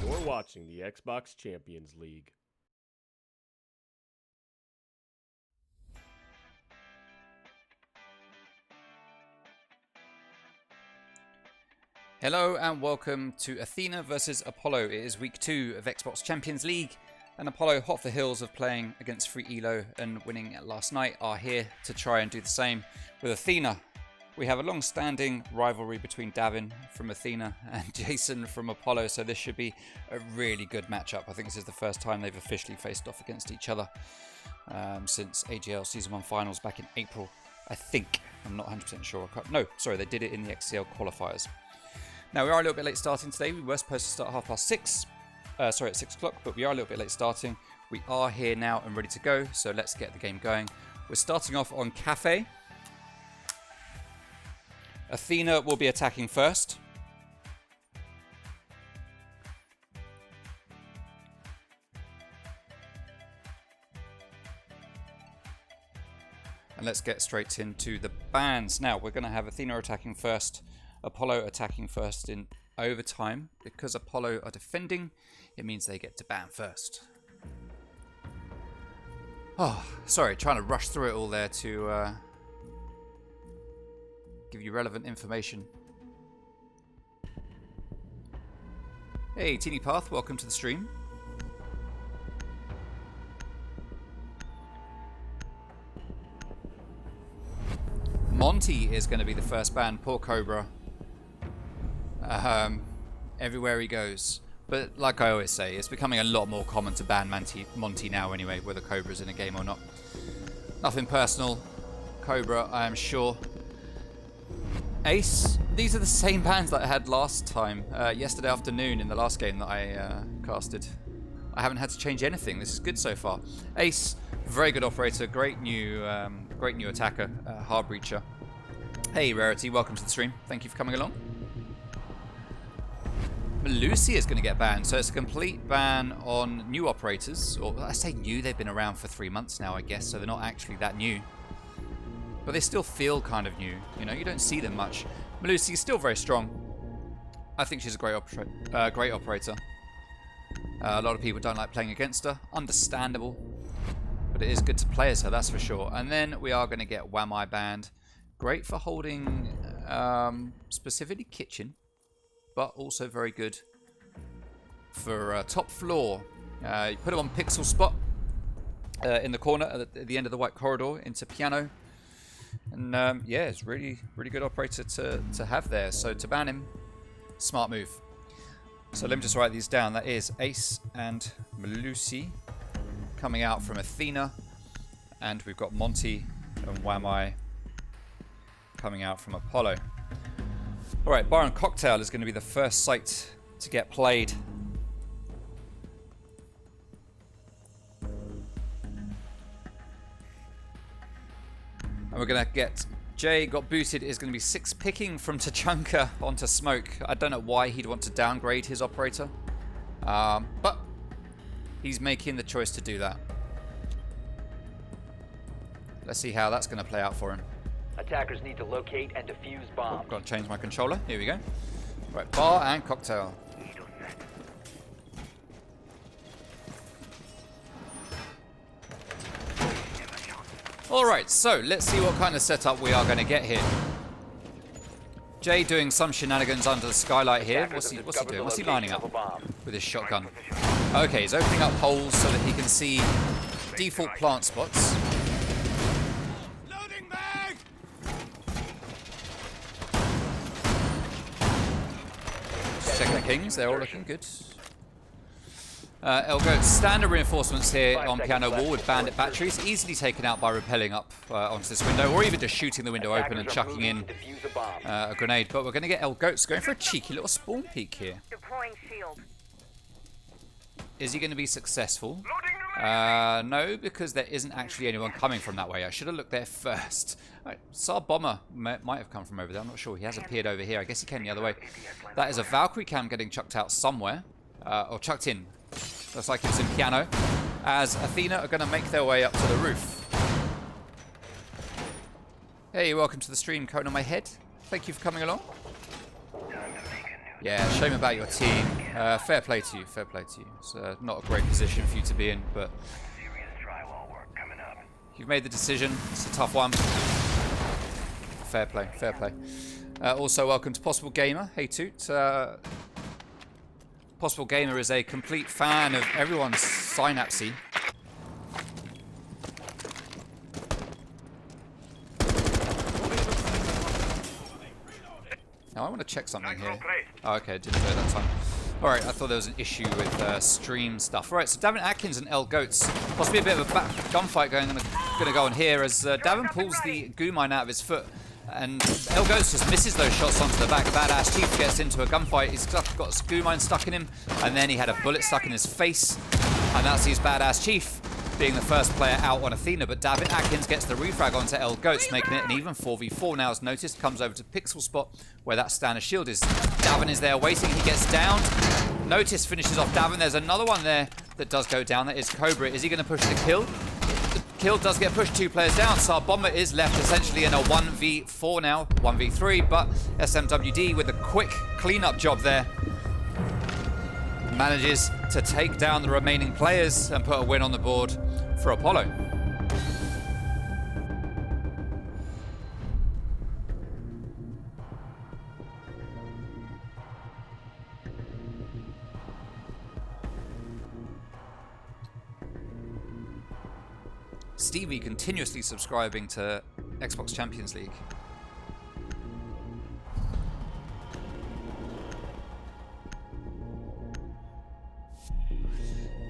You're watching the Xbox Champions League. Hello and welcome to Athena versus Apollo. It is week 2 of Xbox Champions League, and Apollo, hot for hills of playing against Free Elo and winning last night, are here to try and do the same with Athena. We have a long-standing rivalry between Davin from Athena and Jason from Apollo, so this should be a really good matchup. I think this is the first time they've officially faced off against each other since AGL Season 1 Finals back in April, I think. I'm not 100% sure. No, sorry, they did it in the XCL qualifiers. Now, we are a little bit late starting today. We were supposed to start at 6 o'clock, but we are a little bit late starting. We are here now and ready to go, so let's get the game going. We're starting off on Cafe. Athena will be attacking first. And let's get straight into the bans. Now, we're going to have Athena attacking first, Apollo attacking first in overtime. Because Apollo are defending, it means they get to ban first. Oh, sorry, trying to rush through it all there to give you relevant information. Hey, Teeny Path, welcome to the stream. Monty is going to be the first ban. Poor Cobra. Everywhere he goes. But like I always say, it's becoming a lot more common to ban Monty now anyway, whether Cobra's in a game or not. Nothing personal. Cobra, I am sure. Ace, these are the same bans that I had last time, yesterday afternoon in the last game that I casted. I haven't had to change anything. This is good so far. Ace, very good operator, great new attacker, hard breacher. Hey Rarity, welcome to the stream. Thank you for coming along. Lucy is going to get banned, so it's a complete ban on new operators. Or I say new, they've been around for 3 months now, I guess, so they're not actually that new. But they still feel kind of new. You know, you don't see them much. Lucy is still very strong. I think she's a great operator. A lot of people don't like playing against her. Understandable. But it is good to play as her, that's for sure. And then we are going to get Whammy banned. Great for holding specifically kitchen, but also very good for top floor. You put him on pixel spot in the corner at the end of the white corridor into piano. And yeah, it's really good operator to have there. So to ban him, smart move. So let me just write these down. That is Ace and Lucy coming out from Athena. And we've got Monty and Whammy coming out from Apollo. Alright, Bar and Cocktail is going to be the first site to get played. And we're going to get... Jay got booted, is going to be 6 picking from Tachanka onto Smoke. I don't know why he'd want to downgrade his operator. But he's making the choice to do that. Let's see how that's going to play out for him. Attackers need to locate and defuse bombs. Oh, got to change my controller. Here we go. Right, Bar and Cocktail. Alright, so let's see what kind of setup we are going to get here. Jay doing some shenanigans under the skylight here. What's he doing? What's he lining up with his shotgun? Okay, he's opening up holes so that he can see default plant spots. Loading bag! Check the Kings, they're all looking good. Elgoat, standard reinforcements here on piano wall with bandit batteries, easily taken out by rappelling up onto this window, or even just shooting the window open and chucking in a grenade. But we're going to get Elgoat's going for a cheeky little spawn peek here. Deploying shield. Is he going to be successful? No, because there isn't actually anyone coming from that way. I should have looked there first. Right, Saab Bomber might have come from over there. I'm not sure. He has appeared over here. I guess he came the other way. That is a Valkyrie cam getting chucked out somewhere. Or chucked in. Looks like it's in piano. As Athena are going to make their way up to the roof. Hey, welcome to the stream, Cone on my head. Thank you for coming along. Yeah, shame about your team. Fair play to you, fair play to you. It's not a great position for you to be in, but you've made the decision. It's a tough one. Fair play, fair play. Also, welcome to Possible Gamer. Hey, Toot. Possible Gamer is a complete fan of everyone's Synapsy. Now I want to check something here. Oh, okay, didn't know that time. Alright, I thought there was an issue with stream stuff. Alright, so Davin Atkins and L Goats. Possibly a bit of a gunfight going to go on here as Davin pulls the goo mine out of his foot. And L Goats just misses those shots onto the back. Badass Chief gets into a gunfight. He's got a goo mine stuck in him. And then he had a bullet stuck in his face. And that sees Badass Chief being the first player out on Athena, but Davin Atkins gets the refrag onto L Goats, making it an even 4v4 now. As noticed, comes over to Pixel Spot, where that standard shield is. Davin is there waiting, he gets downed. Notice finishes off Davin. There's another one there that does go down. That is Cobra. Is he going to push the kill? The kill does get pushed 2 players down, so our Bomber is left essentially in a 1v4 now, 1v3, but SMWD with a quick cleanup job there manages to take down the remaining players and put a win on the board for Apollo. Stevie continuously subscribing to Xbox Champions League.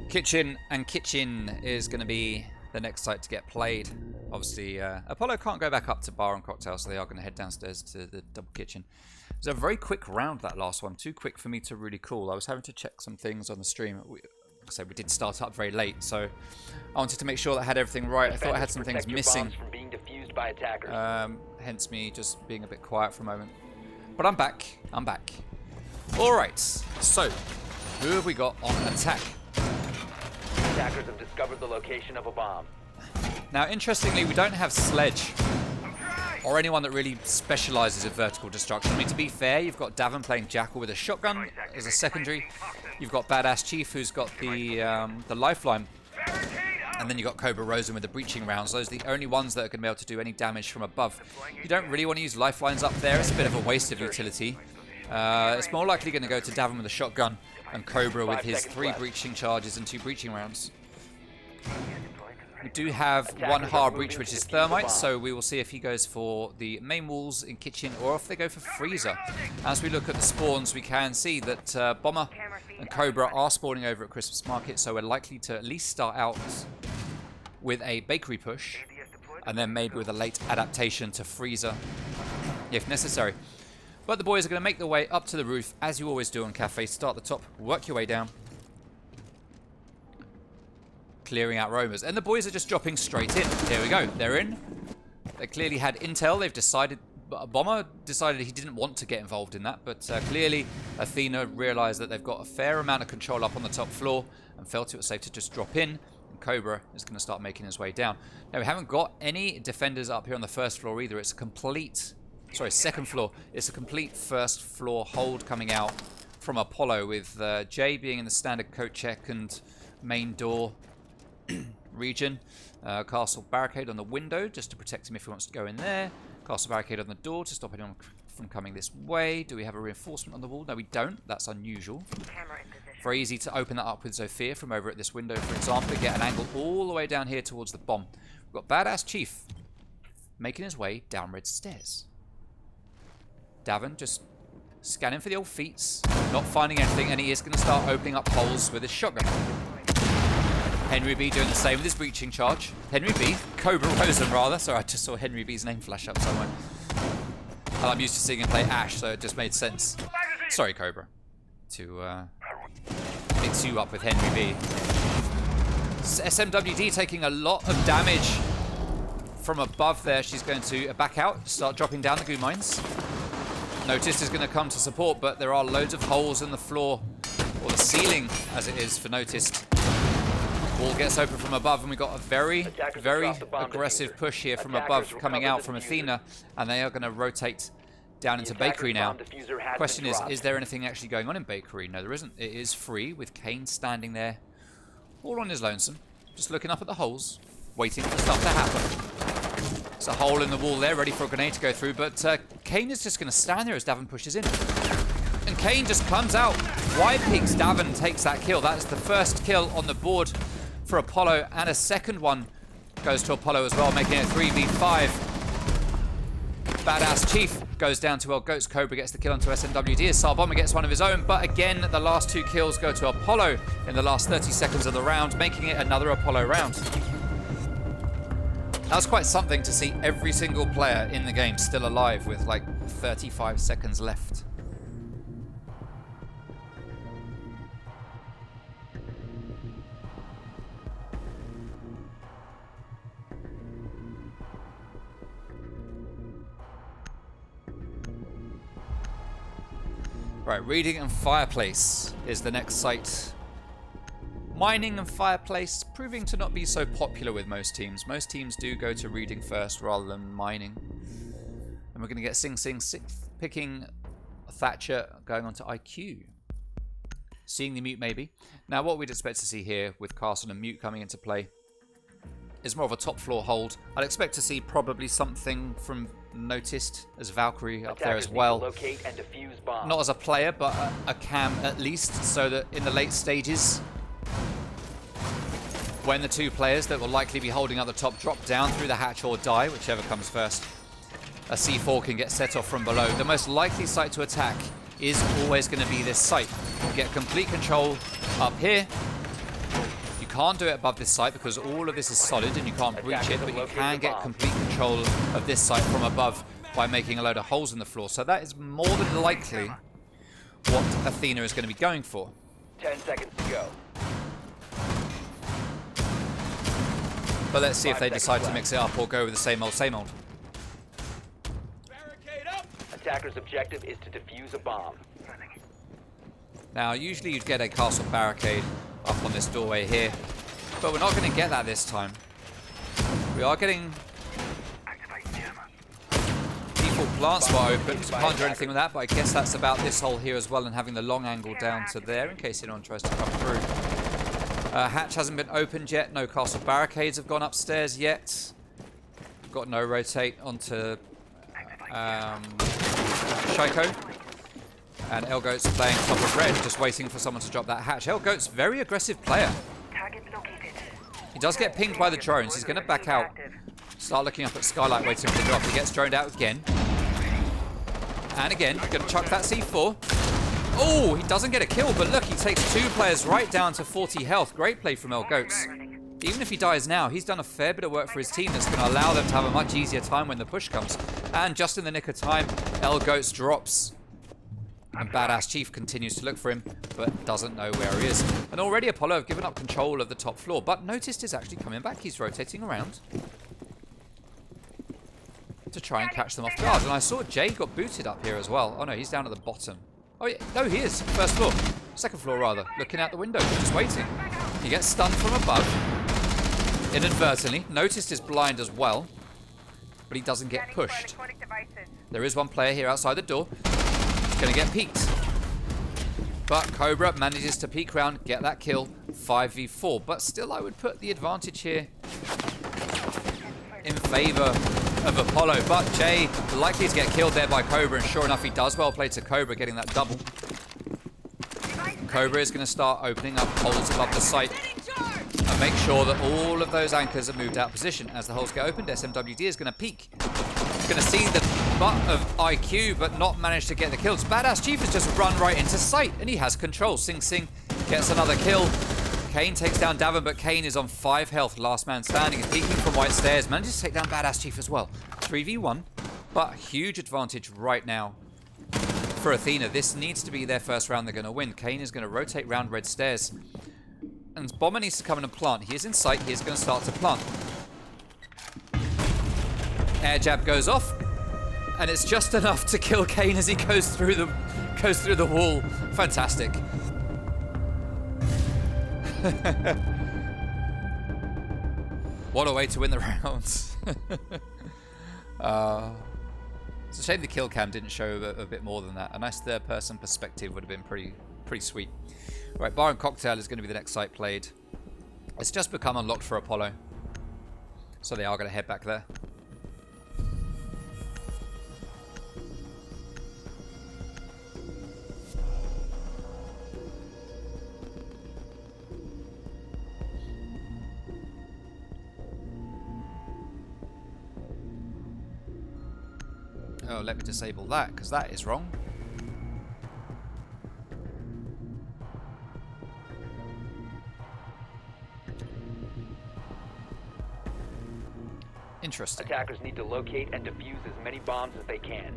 Kitchen and Kitchen is going to be the next site to get played. Obviously, Apollo can't go back up to Bar and Cocktail, so they are going to head downstairs to the double kitchen. It was a very quick round, that last one. Too quick for me to really call. I was having to check some things on the stream. We did start up very late, so I wanted to make sure that I had everything right. I thought I had some things missing. Hence me just being a bit quiet for a moment. But I'm back. I'm back. All right. So, who have we got on attack? Attackers have discovered the location of a bomb. Now, interestingly, we don't have Sledge or anyone that really specializes in vertical destruction. I mean, to be fair, you've got Davin playing Jackal with a shotgun as a secondary. You've got Badass Chief, who's got the lifeline. And then you've got Cobra Rosen with the breaching rounds. Those are the only ones that are going to be able to do any damage from above. You don't really want to use lifelines up there. It's a bit of a waste of utility. It's more likely going to go to Davin with a shotgun and Cobra with his 3 breaching charges and 2 breaching rounds. We do have one hard breach, which is Thermite, so we will see if he goes for the main walls in Kitchen or if they go for Freezer. As we look at the spawns, we can see that Bomber and Cobra are spawning over at Christmas Market, so we're likely to at least start out with a bakery push and then maybe with a late adaptation to Freezer if necessary. But the boys are going to make their way up to the roof, as you always do on Cafe. Start at the top, work your way down. Clearing out roamers. And the boys are just dropping straight in. Here we go. They're in. They clearly had intel. They've decided... Bomber decided he didn't want to get involved in that. But clearly, Athena realized that they've got a fair amount of control up on the top floor and felt it was safe to just drop in. And Cobra is going to start making his way down. Now, we haven't got any defenders up here on the first floor either. It's a complete... Sorry, second floor. It's a complete first floor hold coming out from Apollo, with Jay being in the standard coat check and main door region. Castle barricade on the window just to protect him if he wants to go in there. Castle barricade on the door to stop anyone from coming this way. Do we have a reinforcement on the wall? No, we don't. That's unusual. Very easy to open that up with Zofia from over at this window, for example, and get an angle all the way down here towards the bomb. We've got Badass Chief making his way down red stairs. Davin just scanning for the old feats, not finding anything, and he is going to start opening up holes with his shotgun. Henry B doing the same with his breaching charge. Henry B, Cobra Rosen rather. Sorry, I just saw Henry B's name flash up somewhere. And I'm used to seeing him play Ash, so it just made sense. Sorry, Cobra, to mix you up with Henry B. SMWD taking a lot of damage from above there. She's going to back out, start dropping down the goo mines. Noticed is going to come to support, but there are loads of holes in the floor, or the ceiling as it is for Noticed. Wall gets open from above, and we got a very, Attackers very have dropped the bomb aggressive diffuser. push here from Attackers above, coming recovered out the from diffuser. Athena, and they are going to rotate down into attackers' Bakery now. bomb diffuser has Question been dropped. is there anything actually going on in Bakery? No, there isn't. It is free, with Kane standing there, all on his lonesome, just looking up at the holes, waiting for stuff to happen. There's a hole in the wall there, ready for a grenade to go through, but Kane is just going to stand there as Davin pushes in. And Kane just comes out, wide peaks Davin, takes that kill. That is the first kill on the board for Apollo, and a second one goes to Apollo as well, making it 3v5. Badass Chief goes down to Goats. Cobra gets the kill onto SMWD as Sarbomber gets one of his own, but again, the last 2 kills go to Apollo in the last 30 seconds of the round, making it another Apollo round. That was quite something to see every single player in the game still alive with like 35 seconds left. Right, Reading and Fireplace is the next site. Mining and Fireplace proving to not be so popular with most teams. Most teams do go to Reading first rather than Mining. And we're going to get Sing Sing picking Thatcher going on to IQ. Seeing the Mute maybe. Now what we'd expect to see here with Castle and Mute coming into play is more of a top floor hold. I'd expect to see probably something from Noticed as Valkyrie up there as well. Locate and defuse bomb. Not as a player, but a cam at least, so that in the late stages, when the 2 players that will likely be holding up the top drop down through the hatch or die, whichever comes first, a C4 can get set off from below. The most likely site to attack is always going to be this site. You get complete control up here. You can't do it above this site because all of this is solid and you can't breach it, but you can get complete control of this site from above by making a load of holes in the floor. So that is more than likely what Athena is going to be going for. 10 seconds to go. But let's see if 5 they seconds decide to left. mix it up or go with the same old, same old. Attacker's objective is to defuse a bomb. Now, usually you'd get a castle barricade up on this doorway here, but we're not going to get that this time. We are getting default plant spot open, so can't do anything with that, but I guess that's about this hole here as well, and having the long angle down to there in case anyone tries to come through. Hatch hasn't been opened yet, no castle barricades have gone upstairs yet. Got no rotate onto Shaiko. And Elgoat's playing top of red, just waiting for someone to drop that hatch. Elgoat's very aggressive player. He does get pinged by the drones. He's going to back out. Start looking up at Skylight, waiting for the drop. He gets droned out again. And again, going to chuck that C4. Oh, he doesn't get a kill, but look, he takes 2 players right down to 40 health. Great play from Elgoats. Even if he dies now, he's done a fair bit of work for his team that's going to allow them to have a much easier time when the push comes. And just in the nick of time, Elgoats drops. And Badass Chief continues to look for him, but doesn't know where he is. And already Apollo have given up control of the top floor, but Noticed is actually coming back. He's rotating around to try and catch them off guard. And I saw Jay got booted up here as well. Oh no, he's down at the bottom. Oh yeah, no, he is. First floor. Second floor, rather. Looking out the window, just waiting. He gets stunned from above. Inadvertently. Noticed is blind as well, but he doesn't get pushed. There is one player here outside the door. Going to get peeked. But Cobra manages to peek round, get that kill, 5v4. But still, I would put the advantage here in favour of Apollo. But Jay likely to get killed there by Cobra, and sure enough he does. Well played to Cobra, getting that double. Cobra is going to start opening up holes above the site and make sure that all of those anchors are moved out of position. As the holes get opened, SMWD is going to peek. He's going to see the butt of IQ, but not manage to get the kills. Badass Chief has just run right into sight, and he has control. Sing Sing gets another kill. Kane takes down Davin, but Kane is on 5 health. Last man standing, is peeking from White Stairs. Manages to take down Badass Chief as well. 3v1, but huge advantage right now for Athena. This needs to be their first round they're going to win. Kane is going to rotate round Red Stairs. And Bomber needs to come in and plant. He is in sight. He is going to start to plant. Air jab goes off. And it's just enough to kill Kane as he goes through the wall. Fantastic. What a way to win the rounds. It's a shame the kill cam didn't show a bit more than that. A nice third-person perspective would have been pretty sweet. Right, Bar and Cocktail is going to be the next site played. It's just become unlocked for Apollo, so they are going to head back there. Oh, let me disable that, because that is wrong. Interesting. Attackers need to locate and defuse as many bombs as they can.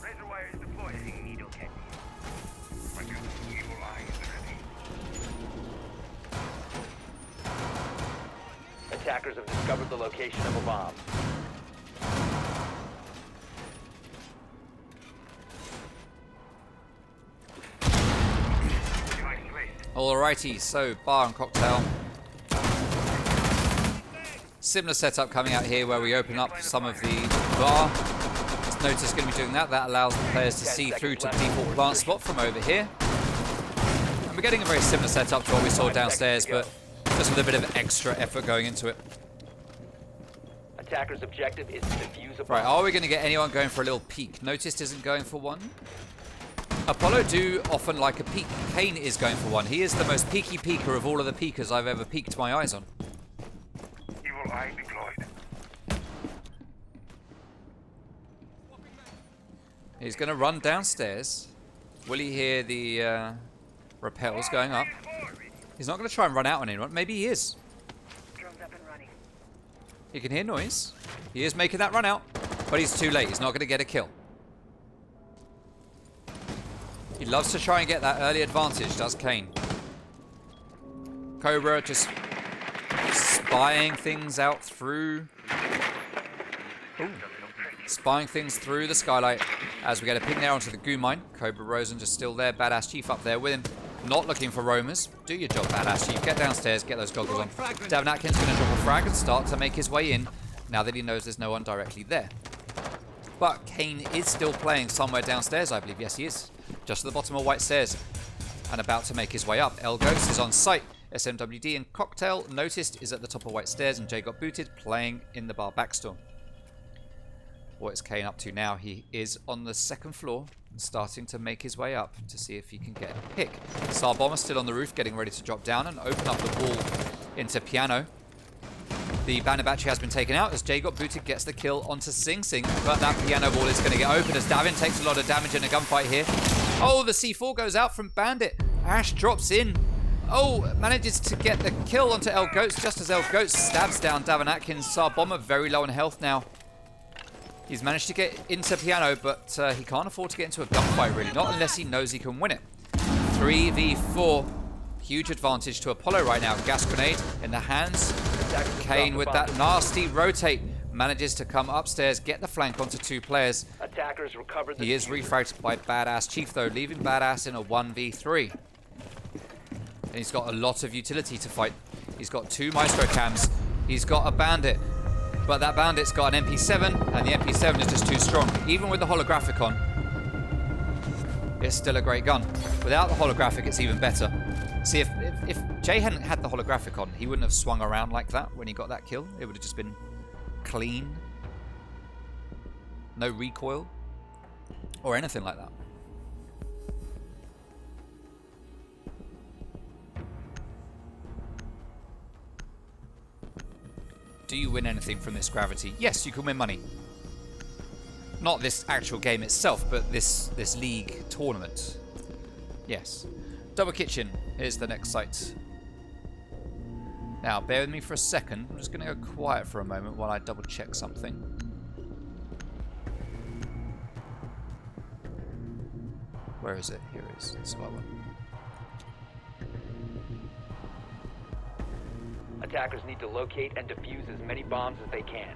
Razor wire is deployed. Needle technique. Roger. Evil eye is ready. Attackers have discovered the location of a bomb. Alrighty, so Bar and Cocktail. Similar setup coming out here where we open up some of the bar. Notice going to be doing that. That allows the players to see through to the default plant spot from over here. And we're getting a very similar setup to what we saw downstairs, but just with a bit of extra effort going into it. Attacker's objective is to defuse a bomb. Right, are we going to get anyone going for a little peek? Noticed isn't going for one. Apollo do often like a peek. Kane is going for one. He is the most peeky peeker of all of the peekers I've ever peeked my eyes on. Evil eye deployed. He's going to run downstairs. Will he hear the rappels going up? He's not going to try and run out on anyone. Maybe he is. Drones up and running. He can hear noise. He is making that run out, but he's too late. He's not going to get a kill. He loves to try and get that early advantage, does Kane. Cobra just spying things out through... Ooh. Spying things through the skylight as we get a ping there onto the goo mine. Cobra Rosen just still there. Badass Chief up there with him. Not looking for roamers. Do your job, Badass Chief. Get downstairs, get those goggles on. Devin Atkins going to drop a frag and start to make his way in now that he knows there's no one directly there. But Kane is still playing somewhere downstairs, I believe. Yes, he is. Just at the bottom of White Stairs and about to make his way up. El Ghost is on site. SMWD and Cocktail noticed is at the top of White Stairs, and Jay got booted playing in the bar backstore. What is Kane up to now? He is on the second floor and starting to make his way up to see if he can get a pick. Sar Bomber still on the roof, getting ready to drop down and open up the wall into Piano. The bandit battery has been taken out as Jay got booted, gets the kill onto Sing Sing, but that piano wall is going to get open as Davin takes a lot of damage in a gunfight here. Oh, the C4 goes out from Bandit. Ash drops in. Oh, manages to get the kill onto El Goats just as El Goats stabs down Davin Atkins. Sar Bomber very low on health now. He's managed to get into Piano, but he can't afford to get into a gunfight really, not unless he knows he can win it. 3v4. Huge advantage to Apollo right now. Gas grenade in the hands. Kane with that nasty rotate manages to come upstairs, get the flank onto two players. Attackers recovered the He is refragged by Badass Chief though, leaving Badass in a 1v3. And he's got a lot of utility to fight. He's got two Maestro cams. He's got a Bandit. But that Bandit's got an MP7, and the MP7 is just too strong. Even with the holographic on, it's still a great gun. Without the holographic, it's even better. See, if Jay hadn't had the holographic on, he wouldn't have swung around like that when he got that kill. It would have just been clean. No recoil. Or anything like that. Do you win anything from this gravity? Yes, you can win money. Not this actual game itself, but this league tournament. Yes. Double Kitchen is the next site. Now, bear with me for a second. I'm just going to go quiet for a moment while I double check something. Where is it? Here it is. That's what I want. Attackers need to locate and defuse as many bombs as they can.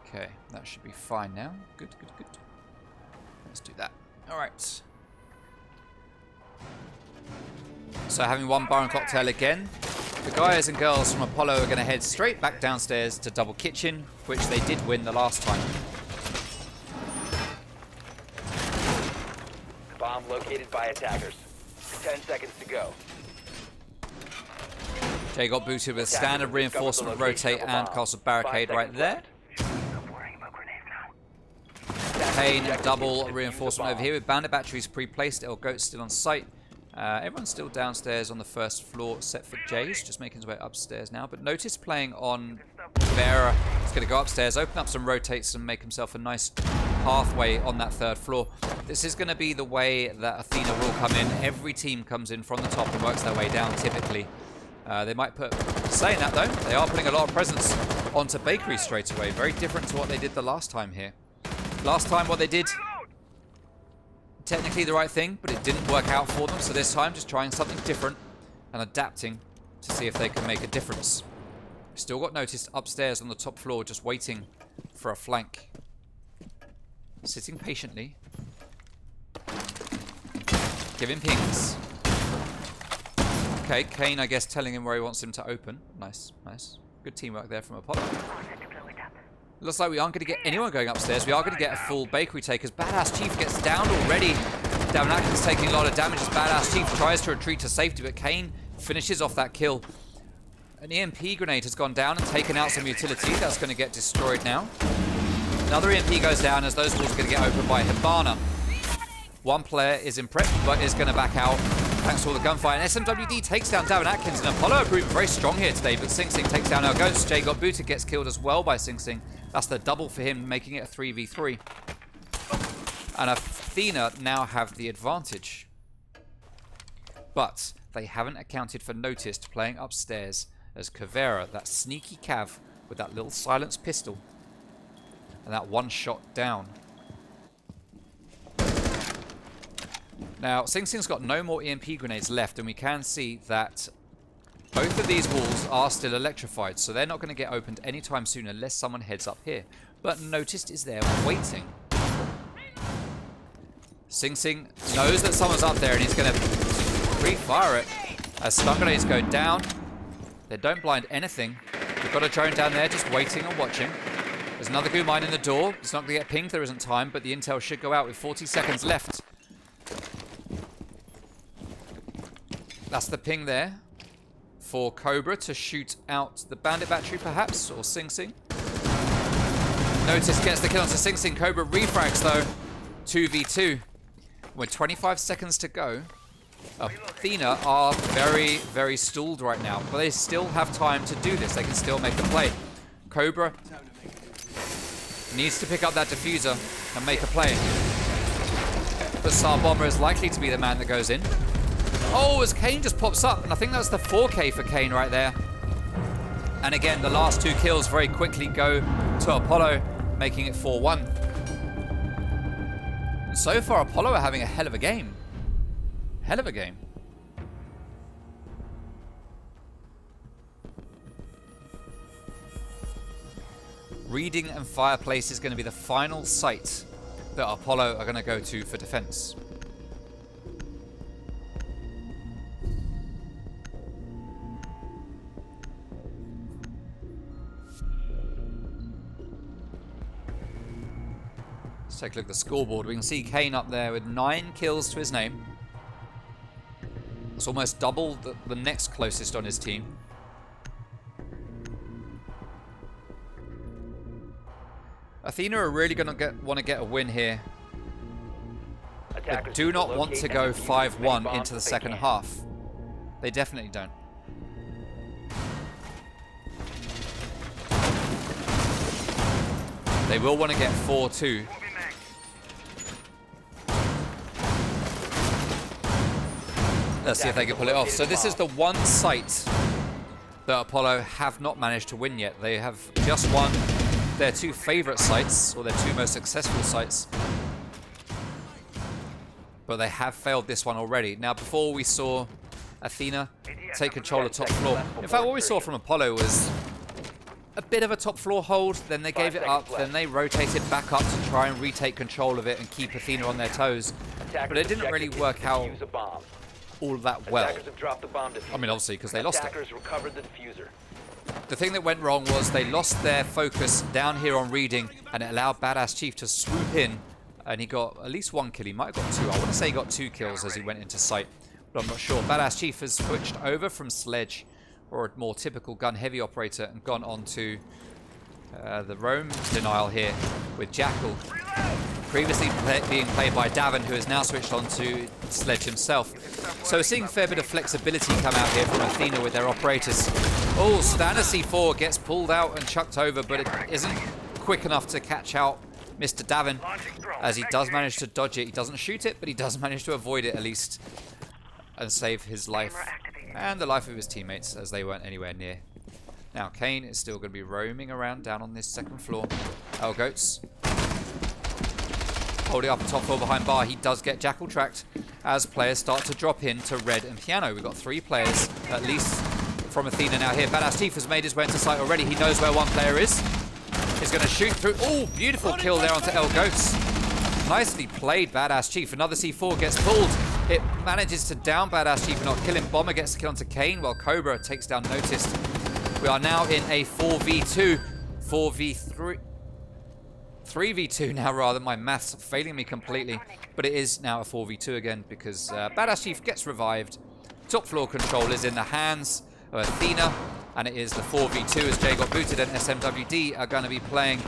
Okay, that should be fine now. Good, good, good. Let's do that. Alright. So having one bar and cocktail again. The guys and girls from Apollo are going to head straight back downstairs to Double Kitchen, which they did win the last time. Bomb located by attackers. 10 seconds to go. Jay got booted with standard reinforcement, rotate, and castle barricade right there. Stop worrying about grenades now. Kane, double reinforcement over here with bandit batteries pre-placed. El Goat's still on site. Everyone's still downstairs on the first floor, except for Jay's, just making his way upstairs now. But notice playing on Vera. He's going to go upstairs, open up some rotates, and make himself a nice pathway on that third floor. This is going to be the way that Athena will come in. Every team comes in from the top and works their way down, typically. They might put... Saying that, though, they are putting a lot of presence onto Bakery straight away. Very different to what they did the last time here. Last time, what they did... Technically the right thing, but it didn't work out for them. So this time, just trying something different and adapting to see if they can make a difference. Still got noticed upstairs on the top floor, just waiting for a flank. Sitting patiently. Giving pings. Okay, Kane, I guess, telling him where he wants him to open. Nice, nice. Good teamwork there from Apollo. Looks like we aren't going to get anyone going upstairs. We are going to get a full Bakery take as Badass Chief gets downed already. Davin Atkins taking a lot of damage as Badass Chief tries to retreat to safety, but Kane finishes off that kill. An EMP grenade has gone down and taken out some utility. That's going to get destroyed now. Another EMP goes down as those walls are going to get opened by Hibana. One player is in prep, but is going to back out thanks to all the gunfire. And SMWD takes down Davin Atkins, and Apollo are proving very strong here today, but Sing Sing takes down our Ghost. Jay got booted, gets killed as well by Sing Sing. That's the double for him, making it a 3v3. And Athena now have the advantage. But they haven't accounted for Noticed playing upstairs as Kavera, that sneaky Cav with that little silenced pistol. And that one shot down. Now, Sing Sing's got no more EMP grenades left, and we can see that both of these walls are still electrified, so they're not going to get opened anytime soon unless someone heads up here. But Noticed is there waiting. Sing Sing knows that someone's up there, and he's going to pre-fire it as stun grenades go down. They don't blind anything. We've got a drone down there just waiting and watching. There's another goo mine in the door. It's not going to get pinged. There isn't time, but the intel should go out with 40 seconds left. That's the ping there for Cobra to shoot out the bandit battery, perhaps, or Sing Sing. Notice gets the kill onto Sing Sing. Cobra refrags, though. 2v2. With 25 seconds to go, Athena are very, very stalled right now, but they still have time to do this. They can still make a play. Cobra needs to pick up that diffuser and make a play. The Tsar Bomber is likely to be the man that goes in. Oh, as Kane just pops up, and I think that's the 4K for Kane right there. And again, the last two kills very quickly go to Apollo, making it 4-1. And so far, Apollo are having a hell of a game. Hell of a game. Reading and Fireplace is going to be the final site that Apollo are going to go to for defense. Let's take a look at the scoreboard. We can see Kane up there with 9 kills to his name. It's almost double the next closest on his team. Athena are really going to want to get a win here. They do not want to go 5-1 into the second half. They definitely don't. They will want to get 4-2. Let's see if they can pull it off. So this is the one site that Apollo have not managed to win yet. They have just won their 2 favorite sites, or their 2 most successful sites. But they have failed this one already. Now, before we saw Athena take control of top floor. In fact, what we saw from Apollo was a bit of a top floor hold, then they gave it up, then they rotated back up to try and retake control of it and keep Athena on their toes. But it didn't really work out all that well. I mean, obviously, because they lost it. Recovered the diffuser. The thing that went wrong was they lost their focus down here on reading, and it allowed Badass Chief to swoop in, and he got at least 1 kill. He might have got 2. I want to say he got 2 kills as he went into sight, but I'm not sure. Badass Chief has switched over from Sledge, or a more typical gun-heavy operator, and gone on to the roam denial here with Jackal, previously being played by Davin, who has now switched on to Sledge himself. So we're seeing a fair bit of flexibility come out here from Athena with their operators. Oh, Standard C4 gets pulled out and chucked over, but it isn't quick enough to catch out Mr. Davin, as he does manage to dodge it. He doesn't shoot it, but he does manage to avoid it at least and save his life and the life of his teammates, as they weren't anywhere near. Now, Kane is still going to be roaming around down on this second floor. Goats holding up a top floor behind bar. He does get Jackal tracked as players start to drop in to Red and Piano. We've got 3 players, at least from Athena now here. Badass Chief has made his way into sight already. He knows where one player is. He's going to shoot through. Oh, beautiful kill there onto Goats. Nicely played, Badass Chief. Another C4 gets pulled. It manages to down Badass Chief and not kill him. Bomber gets the kill onto Kane, while Cobra takes down Noticed. We are now in a 4v2. 4v3. 3v2 now, rather. My maths failing me completely. But it is now a 4v2 again, because Badass Chief gets revived. Top floor control is in the hands of Athena. And it is the 4v2 as Jay got booted, and SMWD are going to be playing.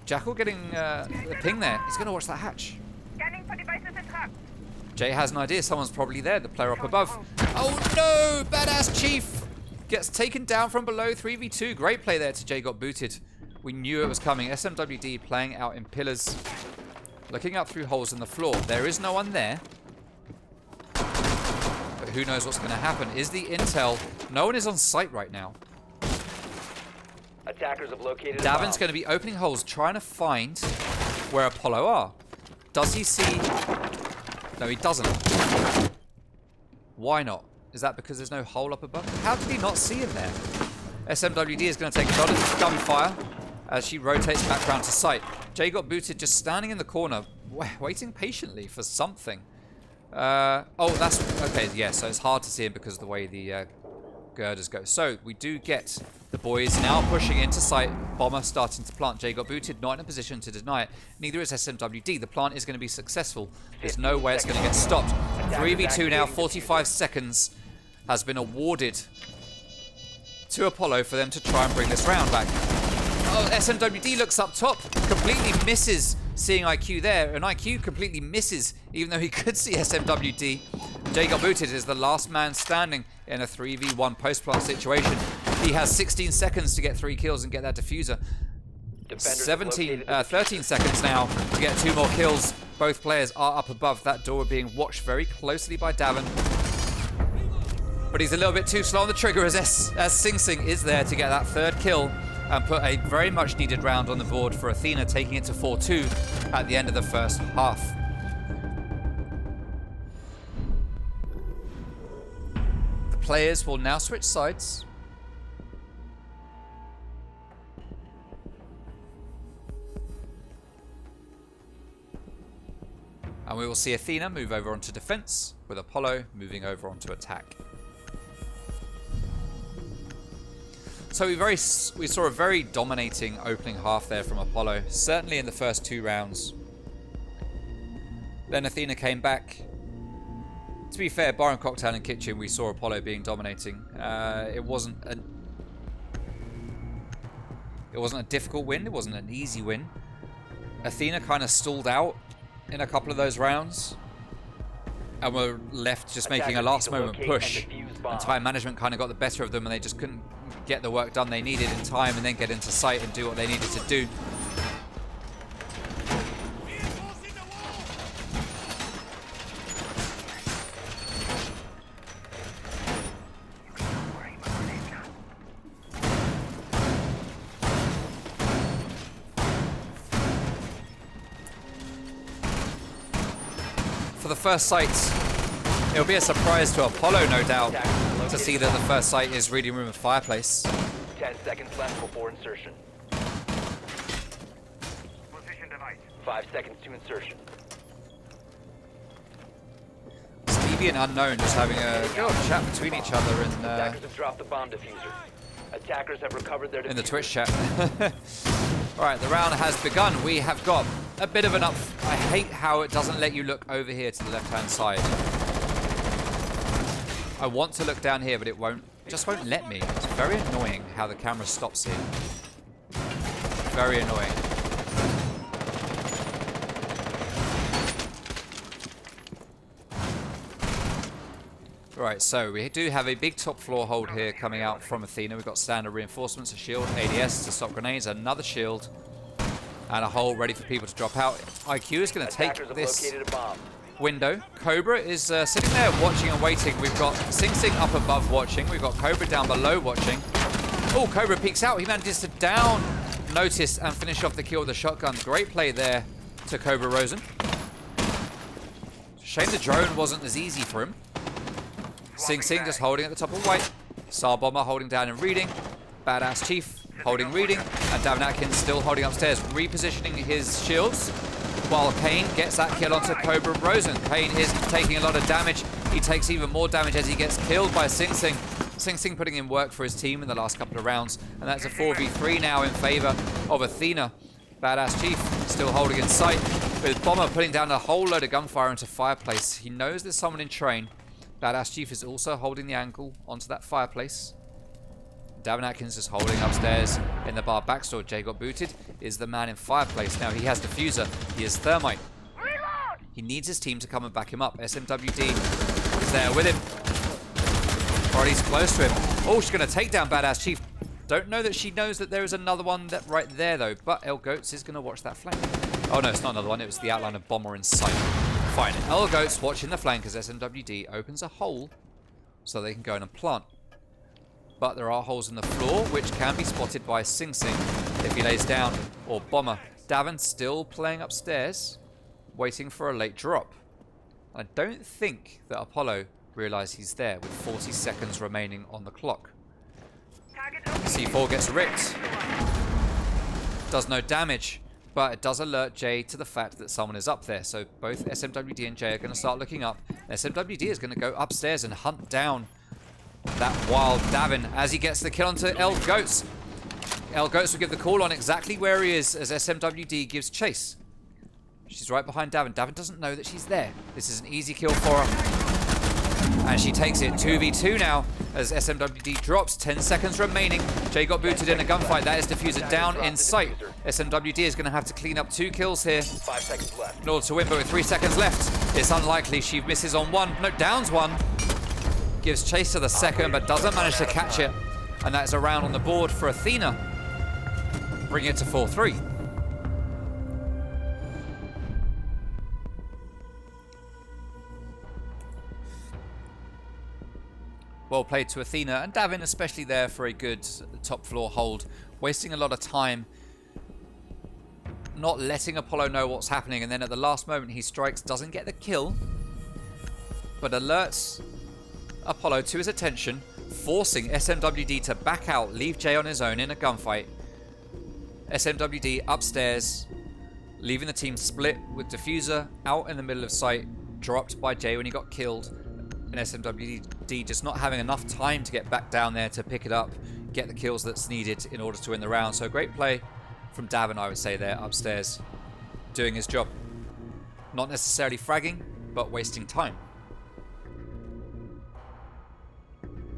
Jackal getting a ping there. He's going to watch that hatch. Scanning for devices and hacks. Jay has an idea. Someone's probably there. The player up above. Oh no! Badass Chief gets taken down from below. 3v2. Great play there to Jay got booted. We knew it was coming. SMWD playing out in pillars. Looking up through holes in the floor. There is no one there. But who knows what's going to happen. Is the intel... No one is on site right now. Attackers have located Davin's going to be opening holes, trying to find where Apollo are. Does he see... No, he doesn't. Why not? Is that because there's no hole up above? How did he not see him there? SMWD is going to take a lot of gunfire as she rotates back round to sight. Jay got booted just standing in the corner, waiting patiently for something. Oh, that's... Okay, yeah, so it's hard to see him because of the way the girders go. So, we do get the boys now pushing into sight. Bomber starting to plant. Jay got booted, not in a position to deny it. Neither is SMWD. The plant is going to be successful. There's no way it's going to get stopped. 3v2 now, 45 seconds has been awarded to Apollo for them to try and bring this round back. Oh, SMWD looks up top, completely misses seeing IQ there, and IQ completely misses, even though he could see SMWD. Jay got booted is the last man standing in a 3v1 post-plant situation. He has 16 seconds to get 3 kills and get that diffuser. 13 seconds now to get 2 more kills. Both players are up above that door, being watched very closely by Davin. But he's a little bit too slow on the trigger as Sing Sing is there to get that 3rd kill and put a very much needed round on the board for Athena, taking it to 4-2 at the end of the first half. The players will now switch sides. And we will see Athena move over onto defense, with Apollo moving over onto attack. So we saw a very dominating opening half there from Apollo, certainly in the first 2 rounds. Then Athena came back. To be fair, bar and cocktail and kitchen, we saw Apollo being dominating. It wasn't a difficult win. It wasn't an easy win. Athena kind of stalled out in a couple of those rounds, and were left just making a last moment push. And time management kind of got the better of them, and they just couldn't get the work done they needed in time and then get into sight and do what they needed to do. For the first sight, it'll be a surprise to Apollo, no doubt, to see that the first site is Reading Room and Fireplace. 10 seconds left before insertion. Position device. 5 seconds to insertion. Stevie and Unknown just having a good old chat between each other Attackers have dropped the bomb diffuser. Attackers have recovered their diffuser. in the Twitch chat. Alright, the round has begun. We have got a bit of an up. I hate how it doesn't let you look over here to the left-hand side. I want to look down here, but it won't. Just won't let me. It's very annoying how the camera stops here. Very annoying. Right, so we do have a big top floor hold here coming out from Athena. We've got standard reinforcements, a shield, ADS to stop grenades, another shield, and a hole ready for people to drop out. IQ is going to take this Located a bomb. window. Cobra is sitting there watching and waiting. We've got Sing Sing up above watching. We've got Cobra down below watching. Oh, Cobra peeks out. He manages to down Notice and finish off the kill with a shotgun. Great play there to Cobra Rosen. Shame the drone wasn't as easy for him. Sing Sing just holding at the top of white. Star Bomber holding down and reading. Badass Chief holding reading. And Davin Atkins still holding upstairs, repositioning his shields. While Kane gets that kill onto Cobra Rosen. Kane is taking a lot of damage. He takes even more damage as he gets killed by Sing Sing. Sing Sing putting in work for his team in the last couple of rounds. And that's a 4v3 now in favor of Athena. Badass Chief still holding in sight. With Bomber putting down a whole load of gunfire into fireplace. He knows there's someone in train. Badass Chief is also holding the angle onto that fireplace. Davin Atkins is holding upstairs in the bar backstore. Jay got booted. Is the man in fireplace. Now he has diffuser. He is thermite. Reload! He needs his team to come and back him up. SMWD is there with him. Already's close to him. Oh, she's going to take down Badass Chief. Don't know that she knows that there is another one that right there though. But El Goats is going to watch that flank. Oh no, it's not another one. It was the outline of Bomber in sight. Fine. El Goats watching the flank as SMWD opens a hole so they can go in and plant. But there are holes in the floor which can be spotted by Sing Sing if he lays down, or Bomber. Davin still playing upstairs, waiting for a late drop. I don't think that Apollo realised he's there with 40 seconds remaining on the clock. C4 gets ripped. Does no damage, but it does alert Jay to the fact that someone is up there. So both SMWD and Jay are going to start looking up. SMWD is going to go upstairs and hunt down that wild Davin as he gets the kill onto El Goats. El Goats will give the call on exactly where he is as SMWD gives chase. She's right behind Davin. Davin doesn't know that she's there. This is an easy kill for her. And she takes it 2v2 now as SMWD drops. 10 seconds remaining. Jay got booted in a gunfight. That is diffuser down in sight. SMWD is going to have to clean up 2 kills here 5 seconds left. in order to win, but with 3 seconds left, it's unlikely she misses on one. No, downs one. Gives chase to the second, but doesn't manage to catch it. And that's a round on the board for Athena. Bring it to 4-3. Well played to Athena, and Davin especially there for a good top floor hold. Wasting a lot of time, not letting Apollo know what's happening, and then at the last moment he strikes, doesn't get the kill, but alerts Apollo to his attention, forcing SMWD to back out, leave Jay on his own in a gunfight. SMWD upstairs, leaving the team split with diffuser out in the middle of sight, dropped by Jay when he got killed, and SMWD just not having enough time to get back down there to pick it up, get the kills that's needed in order to win the round. So great play from Davin, I would say, there upstairs, doing his job. Not necessarily fragging, but wasting time.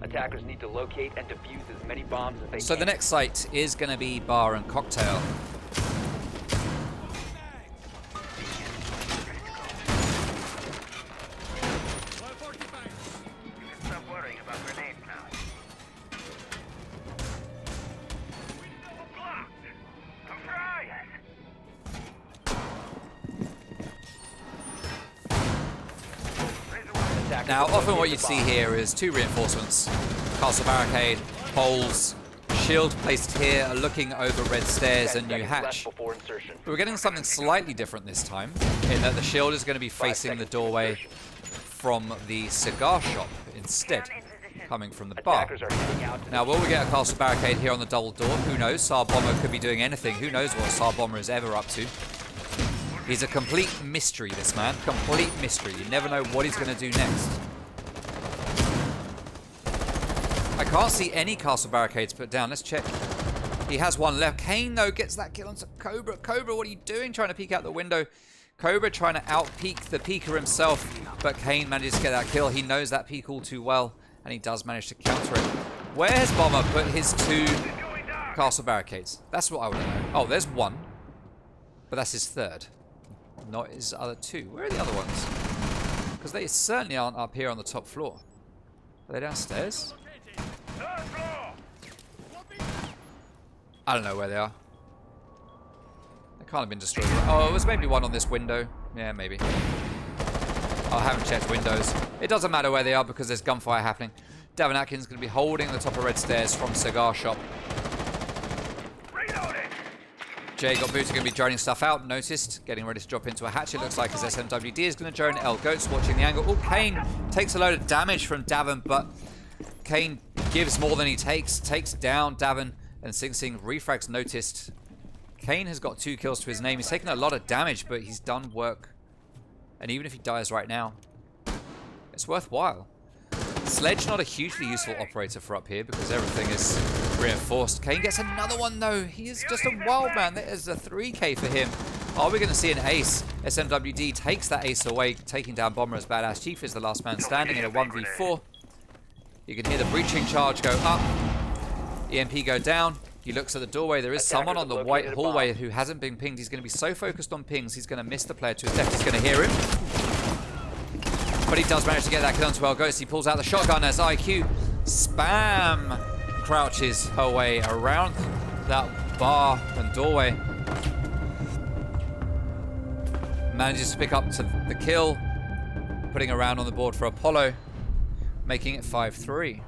Attackers need to locate and defuse as many bombs as they So can. the next site is going to be Bar and Cocktail. Stop worrying about grenades now. Blocked! Come try it! Now, often what you'd see here is 2 reinforcements. Castle barricade, poles, shield placed here, looking over red stairs and new hatch. Before insertion. But we're getting something slightly different this time, in that the shield is going to be facing the doorway from the cigar shop instead. coming from the bar. Attackers are heading out to Now, will we get a castle barricade here on the double door? Who knows? Tsar Bomber could be doing anything. Who knows what Tsar Bomber is ever up to? He's a complete mystery, this man. Complete mystery. You never know what he's going to do next. I can't see any castle barricades put down. Let's check. He has one left. Kane, though, gets that kill onto Cobra. Cobra, what are you doing? Trying to peek out the window. Cobra trying to out-peek the peeker himself, but Kane manages to get that kill. He knows that peek all too well, and he does manage to counter it. Where has Bomber put his 2 castle barricades? That's what I want to know. Oh, there's one, but that's his 3rd, not his other 2. Where are the other ones? Because they certainly aren't up here on the top floor. Are they downstairs? I don't know where they are. They can't have been destroyed. Oh, it was maybe one on this window. Yeah, maybe. I haven't checked windows. It doesn't matter where they are because there's gunfire happening. Davin Atkins is going to be holding the top of red stairs from Cigar Shop. Jay got booted, going to be droning stuff out. Noticed, getting ready to drop into a hatch. It looks like his SMWD is going to drone. El Goat's watching the angle. Oh, Kane takes a load of damage from Davin, but Kane gives more than he takes. Takes down Davin and Sing Sing. Refrags noticed. Kane has got 2 kills to his name. He's taken a lot of damage, but he's done work. And even if he dies right now, it's worthwhile. Sledge, not a hugely useful operator for up here because everything is reinforced. Kane gets another one though. He is just a wild man. That is a 3k for him. Are we going to see an ace? SMWD takes that ace away, taking down Bomber as Badass Chief is the last man standing in a 1v4. You can hear the breaching charge go up. EMP go down. He looks at the doorway. There is someone on the white hallway who hasn't been pinged. He's going to be so focused on pings, he's going to miss the player to his left. He's going to hear him. But he does manage to get that kill onto El Ghost. He pulls out the shotgun as IQ spam crouches her way around that bar and doorway. Manages to pick up to the kill, putting a round on the board for Apollo, making it 5-3.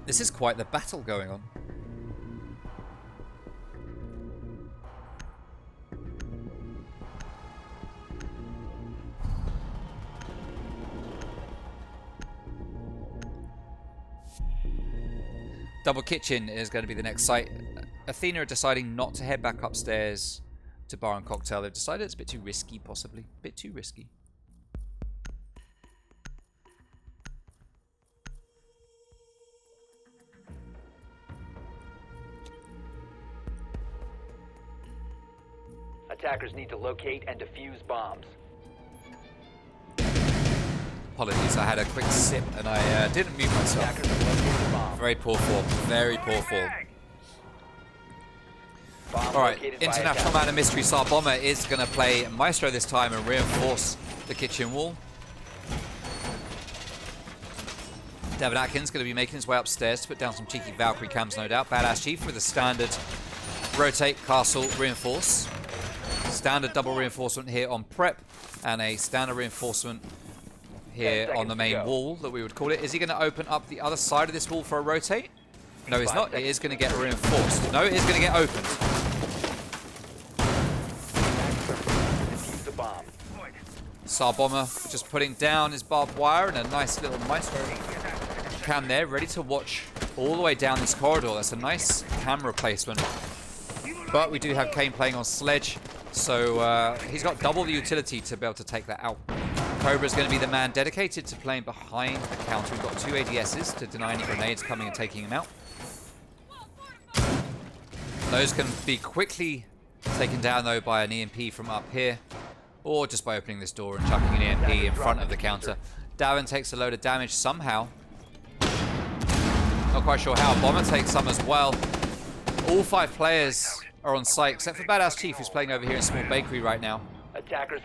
This is quite the battle going on. Double Kitchen is going to be the next site. Athena are deciding not to head back upstairs to Bar and Cocktail. They've decided it's a bit too risky, possibly. A bit too risky. Attackers need to locate and defuse bombs. Apologies, I had a quick sip and I didn't mute myself. Attackers have located the bomb. Very poor form. Very poor form. Bomb Alright, located by International attackers. Man of Mystery Tsar Bomber is going to play Maestro this time and reinforce the kitchen wall. Devin Atkins going to be making his way upstairs to put down some cheeky Valkyrie cams, no doubt. Badass Chief with a standard rotate castle reinforce. Standard double reinforcement here on prep and a standard reinforcement here on the main wall that we would call it. Is he going to open up the other side of this wall for a rotate? No, he's not. It is going to get reinforced. No, it is going to get opened. Defuse the bomb. Tsar Bomber just putting down his barbed wire and a nice little Maestro cam there, ready to watch all the way down this corridor. That's a nice camera placement. But we do have Kane playing on Sledge, so he's got double the utility to be able to take that out. Cobra's going to be the man dedicated to playing behind the counter. We've got 2 ADSs to deny any grenades coming and taking him out. Those can be quickly taken down, though, by an EMP from up here, or just by opening this door and chucking an EMP in front of the counter. Davin takes a load of damage somehow. Not quite sure how. Bomber takes some as well. All 5 players are on site, except for Badass Chief, who's playing over here in Small Bakery right now. Attackers.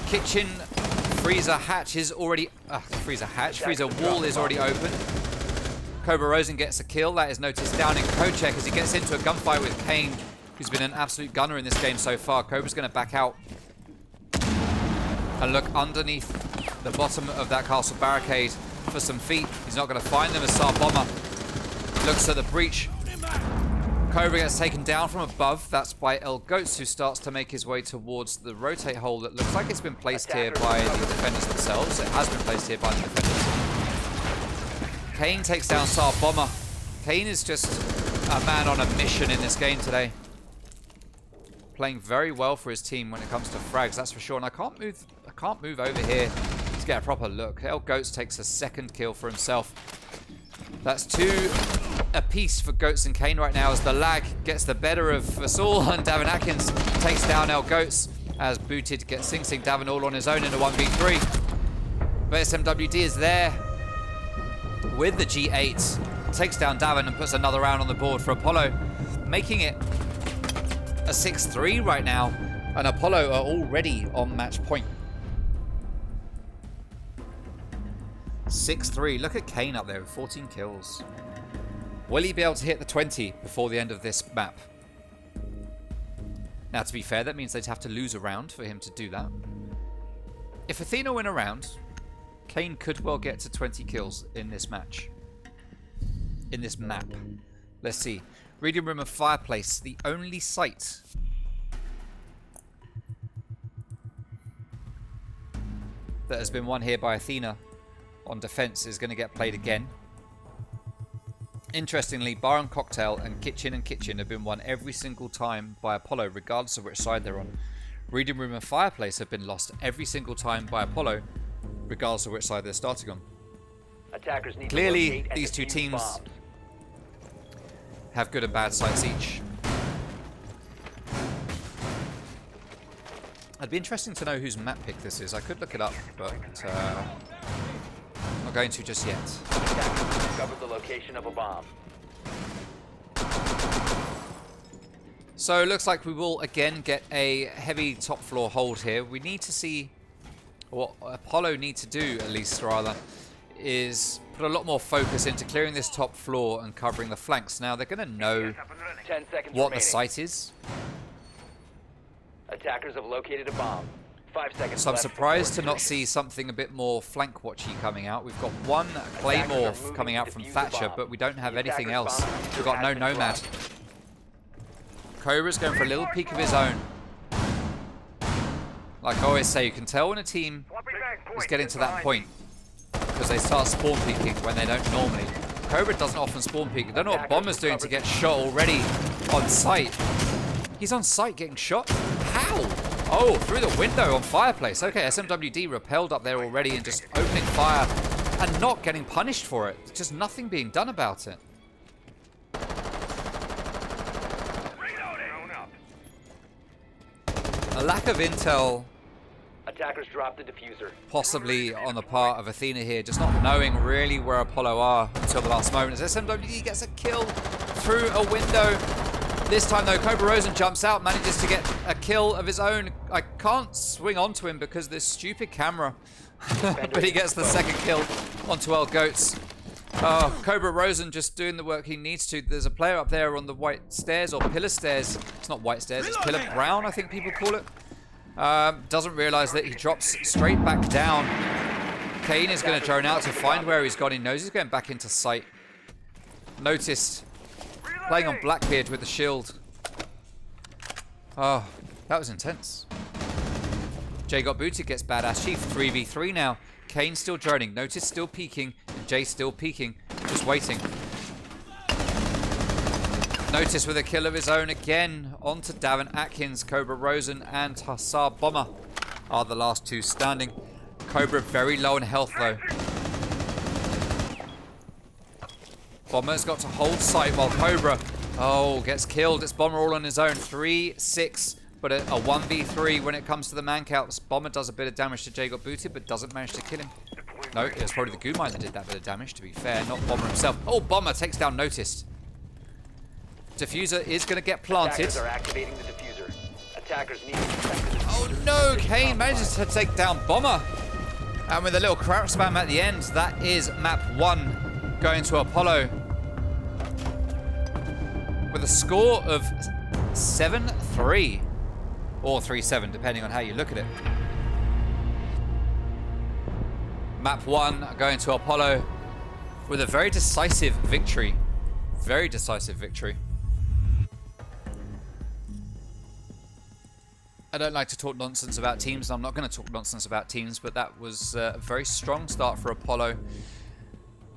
Kitchen freezer hatch is already... freezer wall is already open. Cobra Rosen gets a kill. That is noticed down in Kochek as he gets into a gunfight with Kane, who's been an absolute gunner in this game so far. Cobra's going to back out and look underneath the bottom of that castle barricade for some feet. He's not going to find them as Tsar Bomber looks at the breach. Cobra gets taken down from above. That's by El Goats, who starts to make his way towards the rotate hole that looks like it's been placed here by the defenders themselves. It has been placed here by the defenders. Kane takes down Sar Bomber. Kane is just a man on a mission in this game today. Playing very well for his team when it comes to frags, that's for sure. And I can't move over here to get a proper look. El Goats takes a second kill for himself. That's 2 apiece for Goats and Kane right now as the lag gets the better of us all, and Davin Atkins takes down El Goats as Booted gets Sing Sing Davin all on his own in a 1v3. But SMWD is there with the G8, takes down Davin and puts another round on the board for Apollo, making it a 6-3 right now, and Apollo are already on match point. 6-3. Look at Kane up there with 14 kills. Will he be able to hit the 20 before the end of this map? Now, to be fair, that means they'd have to lose a round for him to do that. If Athena win a round, Kane could well get to 20 kills in this match. In this map. Let's see. Reading Room and Fireplace, the only site that has been won here by Athena on defense, is going to get played again. Interestingly, Bar and Cocktail and Kitchen have been won every single time by Apollo, regardless of which side they're on. Reading Room and Fireplace have been lost every single time by Apollo, regardless of which side they're starting on. Attackers need Clearly, to locate and these two defuse teams bombs. have good and bad sides each. It'd be interesting to know whose map pick this is. I could look it up, but I'm not going to just yet. Attackers discovered the location of a bomb. So it looks like we will again get a heavy top floor hold here. We need to see, what Apollo need to do at least rather, is put a lot more focus into clearing this top floor and covering the flanks. Now they're going to know 10 seconds what remaining. the site is. Attackers have located a bomb. 5 seconds So I'm left surprised to before not see something a bit more flank watchy coming out. We've got one Claymore coming out from Thatcher, but we don't have anything else. We've got no Nomad. Cobra's going for a little peek of his own. Like I always say, you can tell when a team is getting to that point because they start spawn peeking when they don't normally. Cobra doesn't often spawn peek. I don't know what Bomber's doing to get shot already on site. He's on site getting shot? How? Oh, through the window on Fireplace. Okay, SMWD repelled up there already and just opening fire and not getting punished for it. Just nothing being done about it. A lack of intel, Attackers dropped the diffuser. possibly on the part of Athena here, just not knowing really where Apollo are until the last moment. As SMWD gets a kill through a window. This time though, Cobra Rosen jumps out, manages to get a kill of his own. I can't swing onto him because of this stupid camera. But he gets the second kill onto El Goats. Cobra Rosen just doing the work he needs to. There's a player up there on the white stairs, or pillar stairs. It's not white stairs, it's pillar brown, I think people call it. Doesn't realize that he drops straight back down. Kane is going to drone out to find where he's gone. He knows he's going back into sight. Noticed. Playing on Blackbeard with the shield. Oh, that was intense. Jay got booted, gets badass chief. 3v3 now. Kane still droning. Notice still peeking. And Jay still peeking. Just waiting. Notice with a kill of his own again. On to Davin Atkins, Cobra Rosen, and Sar Bomber are the last two standing. Cobra very low in health though. Bomber's got to hold sight while Cobra, gets killed. It's Bomber all on his own. 3-6, but a 1v3 when it comes to the man counts. Bomber does a bit of damage to Jay got booted, but doesn't manage to kill him. No, it was probably the Goo Mine that did that bit of damage, to be fair, not Bomber himself. Oh, Bomber takes down Noticed. Diffuser is going to get planted. Attackers are activating the diffuser. Attackers need to protect the diffuser. Oh no, Kane manages to take down Bomber. And with a little crouch spam at the end, that is map 1 going to Apollo. With a score of 7-3. Or 3-7, depending on how you look at it. Map 1 going to Apollo with a very decisive victory. Very decisive victory. I don't like to talk nonsense about teams. I'm not going to talk nonsense about teams, but that was a very strong start for Apollo.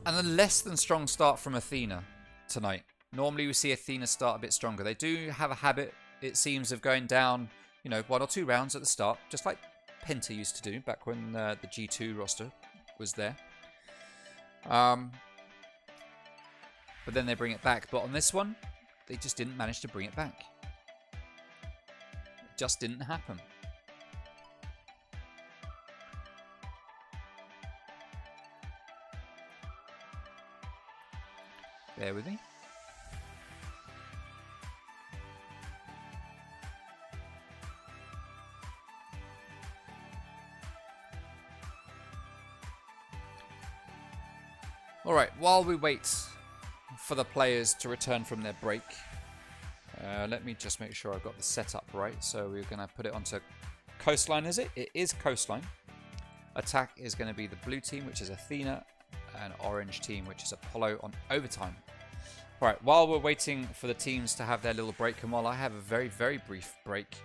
And a less than strong start from Athena tonight. Normally we see Athena start a bit stronger. They do have a habit, it seems, of going down, you know, 1 or 2 rounds at the start, just like Penta used to do back when the G2 roster was there. But then they bring it back. But on this one, they just didn't manage to bring it back. It just didn't happen. Bear with me. Alright, while we wait for the players to return from their break, let me just make sure I've got the setup right. So we're going to put it onto Coastline, is it? It is Coastline. Attack is going to be the blue team, which is Athena, and orange team, which is Apollo on overtime. Alright, while we're waiting for the teams to have their little break, and while I have a very, very brief break,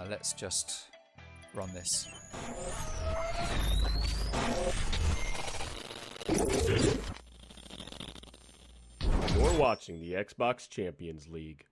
let's just run this. You're watching the Xbox Champions League.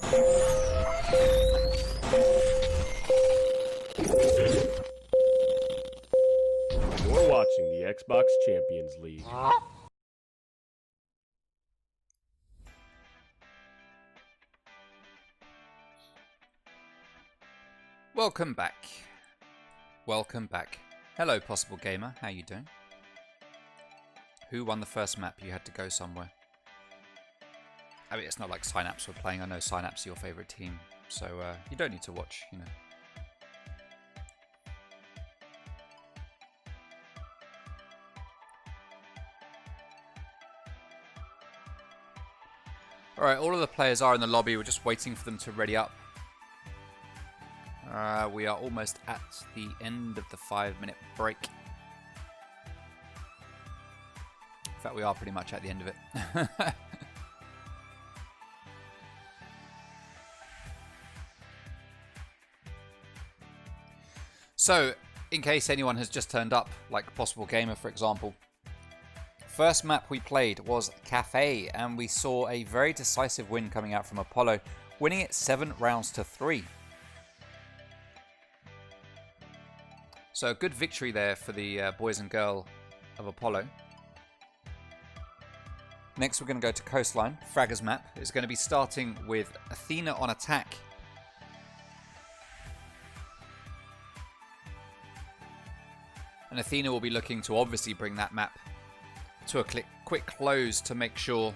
You're watching the Xbox Champions League. Welcome back. Welcome back. Hello, Possible Gamer. How you doing? Who won the first map? You had to go somewhere. I mean, it's not like Synapse were playing. I know Synapse are your favourite team, so you don't need to watch, you know. Alright, all of the players are in the lobby. We're just waiting for them to ready up. We are almost at the end of the 5-minute break. In fact, we are pretty much at the end of it. So, in case anyone has just turned up, like Possible Gamer for example, first map we played was Cafe, and we saw a very decisive win coming out from Apollo, winning it 7 rounds to 3. So a good victory there for the boys and girl of Apollo. Next we're going to go to Coastline. Fragger's map is going to be starting with Athena on attack. And Athena will be looking to obviously bring that map to a quick close to make sure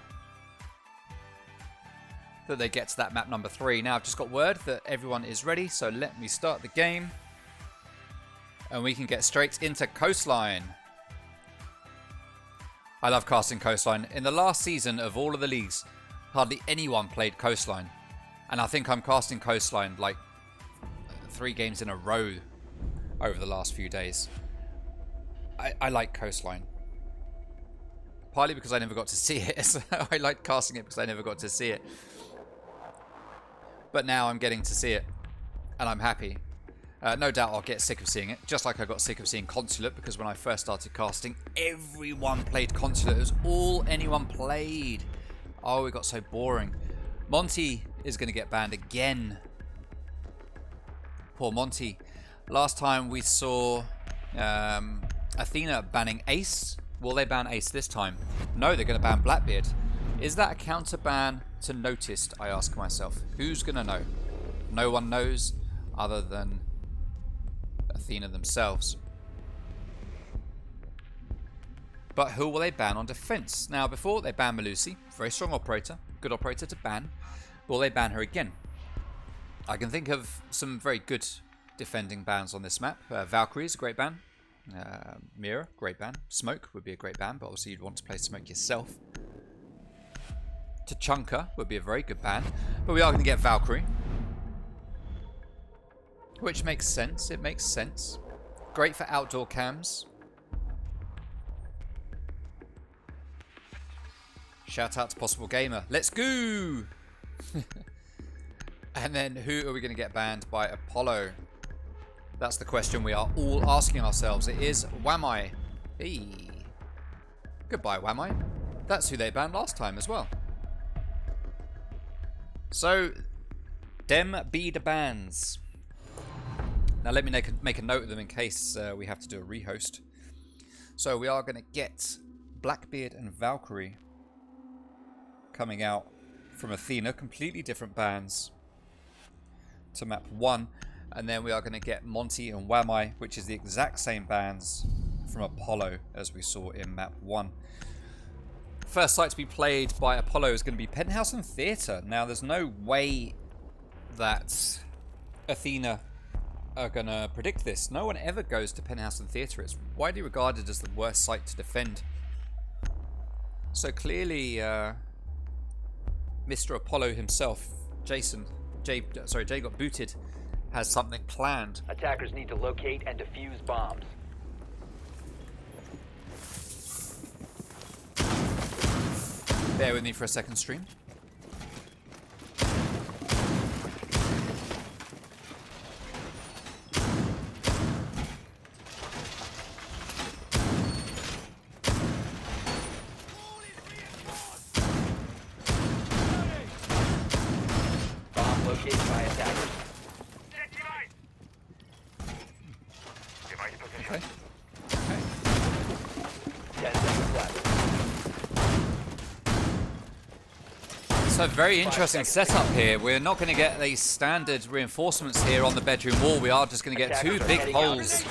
that they get to that map number 3. Now I've just got word that everyone is ready, so let me start the game. And we can get straight into Coastline. I love casting Coastline. In the last season of all of the leagues, hardly anyone played Coastline. And I think I'm casting Coastline like 3 games in a row over the last few days. I like Coastline. Partly because I never got to see it. So I like casting it because I never got to see it. But now I'm getting to see it. And I'm happy. No doubt I'll get sick of seeing it, just like I got sick of seeing Consulate, because when I first started casting, everyone played Consulate. It was all anyone played. Oh, it got so boring. Monty is going to get banned again. Poor Monty. Last time we saw Athena banning Ace. Will they ban Ace this time? No, they're going to ban Blackbeard. Is that a counter ban to Noticed, I ask myself. Who's going to know? No one knows other than Athena themselves. But who will they ban on defense? Now, before they ban Melusi, very strong operator, good operator to ban. Will they ban her again? I can think of some very good defending bans on this map. Valkyrie is a great ban. Mira, great ban. Smoke would be a great ban, but obviously you'd want to play Smoke yourself. Tachanka would be a very good ban, but we are going to get Valkyrie. Which makes sense. It makes sense. Great for outdoor cams. Shout out to Possible Gamer. Let's go! And then who are we going to get banned by Apollo? That's the question we are all asking ourselves. It is Wamai. Hey. Goodbye, Wamai. That's who they banned last time as well. So, dem be the bans. Now let me make a note of them in case we have to do a rehost. So we are going to get Blackbeard and Valkyrie coming out from Athena, completely different bans to map 1. And then we are going to get Monty and Wamai, which is the exact same bans from Apollo as we saw in map 1. First site to be played by Apollo is going to be Penthouse and Theatre. Now there's no way that Athena are going to predict this. No one ever goes to Penthouse and Theatre. It's widely regarded as the worst site to defend. So clearly, Mr. Apollo himself, Jay got booted, has something planned. Attackers need to locate and defuse bombs. Bear with me for a second, stream. by attackers. Set device. Device position. Okay. 10 seconds left. So very interesting setup here. We're not going to get these standard reinforcements here on the bedroom wall. We are just going to get two big holes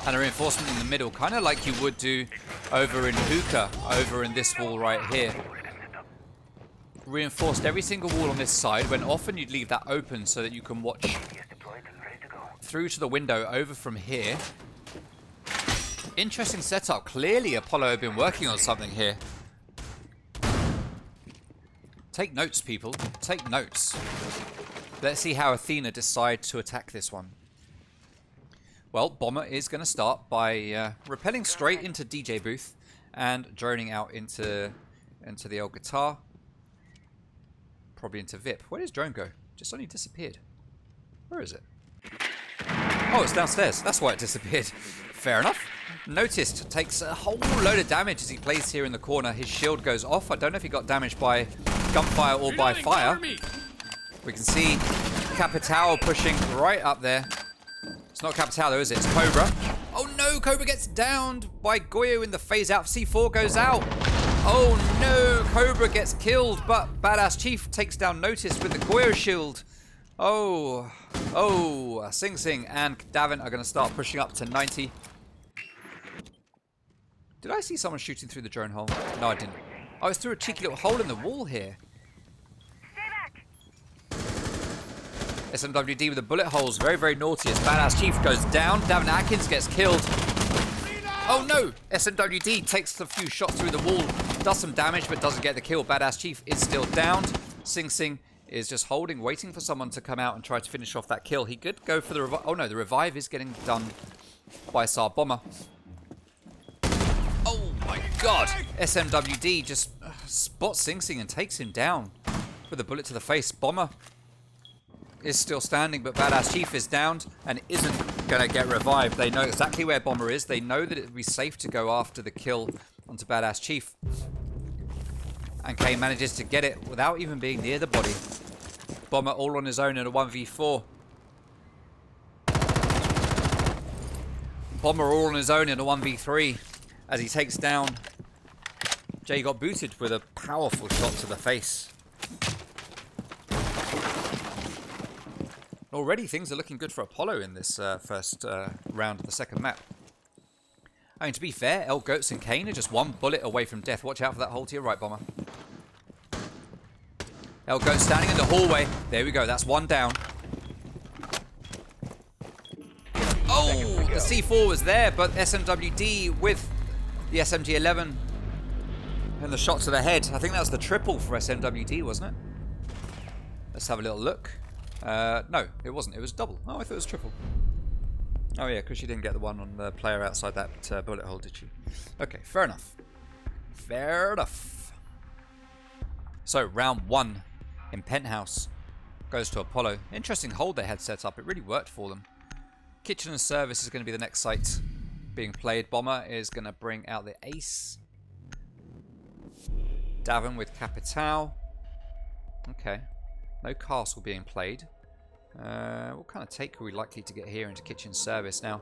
and a reinforcement in the middle, kind of like you would do over in Hookah, over in this wall right here. Reinforced every single wall on this side, when often you'd leave that open so that you can watch Yes, deployed and ready to go. through to the window over from here. Interesting setup. Clearly Apollo have been working on something here. Take notes, people. Take notes. Let's see how Athena decide to attack this one. Well, Bomber is going to start by rappelling straight into DJ booth and droning out into the old guitar. Probably into VIP. Where does drone go? Just suddenly disappeared. Where is it? Oh, it's downstairs. That's why it disappeared. Fair enough. Noticed. Takes a whole load of damage as he plays here in the corner. His shield goes off. I don't know if he got damaged by gunfire or by fire. We can see Capital pushing right up there. It's not Capital though, is it? It's Cobra. Oh no, Cobra gets downed by Goyo in the phase out. C4 goes out. Oh no, Cobra gets killed, but Badass Chief takes down Notice with the Goyo shield. Oh, Sing Sing and Davin are going to start pushing up to 90. Did I see someone shooting through the drone hole? No, I didn't. Oh, it's through a cheeky little hole in the wall here. SMWD with the bullet holes. Very, very naughty as Badass Chief goes down. Davin Atkins gets killed. Oh no! SMWD takes a few shots through the wall. Does some damage, but doesn't get the kill. Badass Chief is still downed. Sing Sing is just holding, waiting for someone to come out and try to finish off that kill. He could go for the revive. Oh no, the revive is getting done by Sar Bomber. Oh my god! SMWD just spots Sing Sing and takes him down with a bullet to the face. Bomber is still standing, but Badass Chief is downed and isn't going to get revived. They know exactly where Bomber is. They know that it would be safe to go after the kill onto Badass Chief. And Kane manages to get it without even being near the body. Bomber all on his own in a 1v4. Bomber all on his own in a 1v3 as he takes down. Jay got booted with a powerful shot to the face. Already things are looking good for Apollo in this first round of the second map. I mean, to be fair, El Goats and Kane are just one bullet away from death. Watch out for that hole to your right, Bomber. El Goats standing in the hallway. There we go, that's one down. Oh, the C4 was there, but SMWD with the SMG-11 and the shot to the head. I think that was the triple for SMWD, wasn't it? Let's have a little look. No, it wasn't. It was double. Oh, I thought it was triple. Oh yeah, because she didn't get the one on the player outside that bullet hole, did she? Okay, fair enough. Fair enough. So, round one in Penthouse goes to Apollo. Interesting hold they had set up. It really worked for them. Kitchen and Service is going to be the next site being played. Bomber is going to bring out the ace. Davin with Capital. Okay. No castle being played. What kind of take are we likely to get here into Kitchen Service? Now,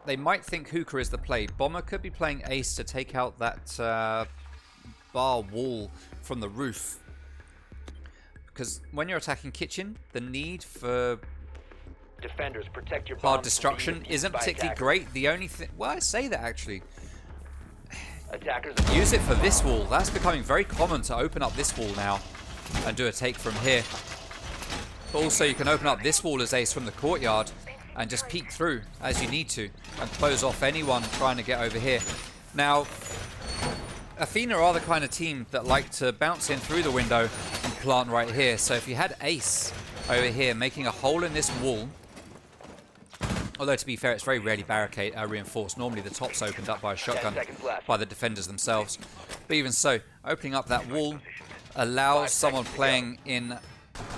they might think Hookah is the play. Bomber could be playing ace to take out that bar wall from the roof. Because when you're attacking Kitchen, the need for Defenders, protect your hard bombs destruction from being isn't by particularly attackers. great. The only thing... Well, I say that actually. Attackers Use it for this wall. That's becoming very common to open up this wall now and do a take from here. But also you can open up this wall as ace from the courtyard and just peek through as you need to and close off anyone trying to get over here. Now, Athena are the kind of team that like to bounce in through the window and plant right here. So if you had ace over here making a hole in this wall, although to be fair, it's very rarely reinforced. Normally the top's opened up by a shotgun by the defenders themselves. But even so, opening up that wall allows someone playing in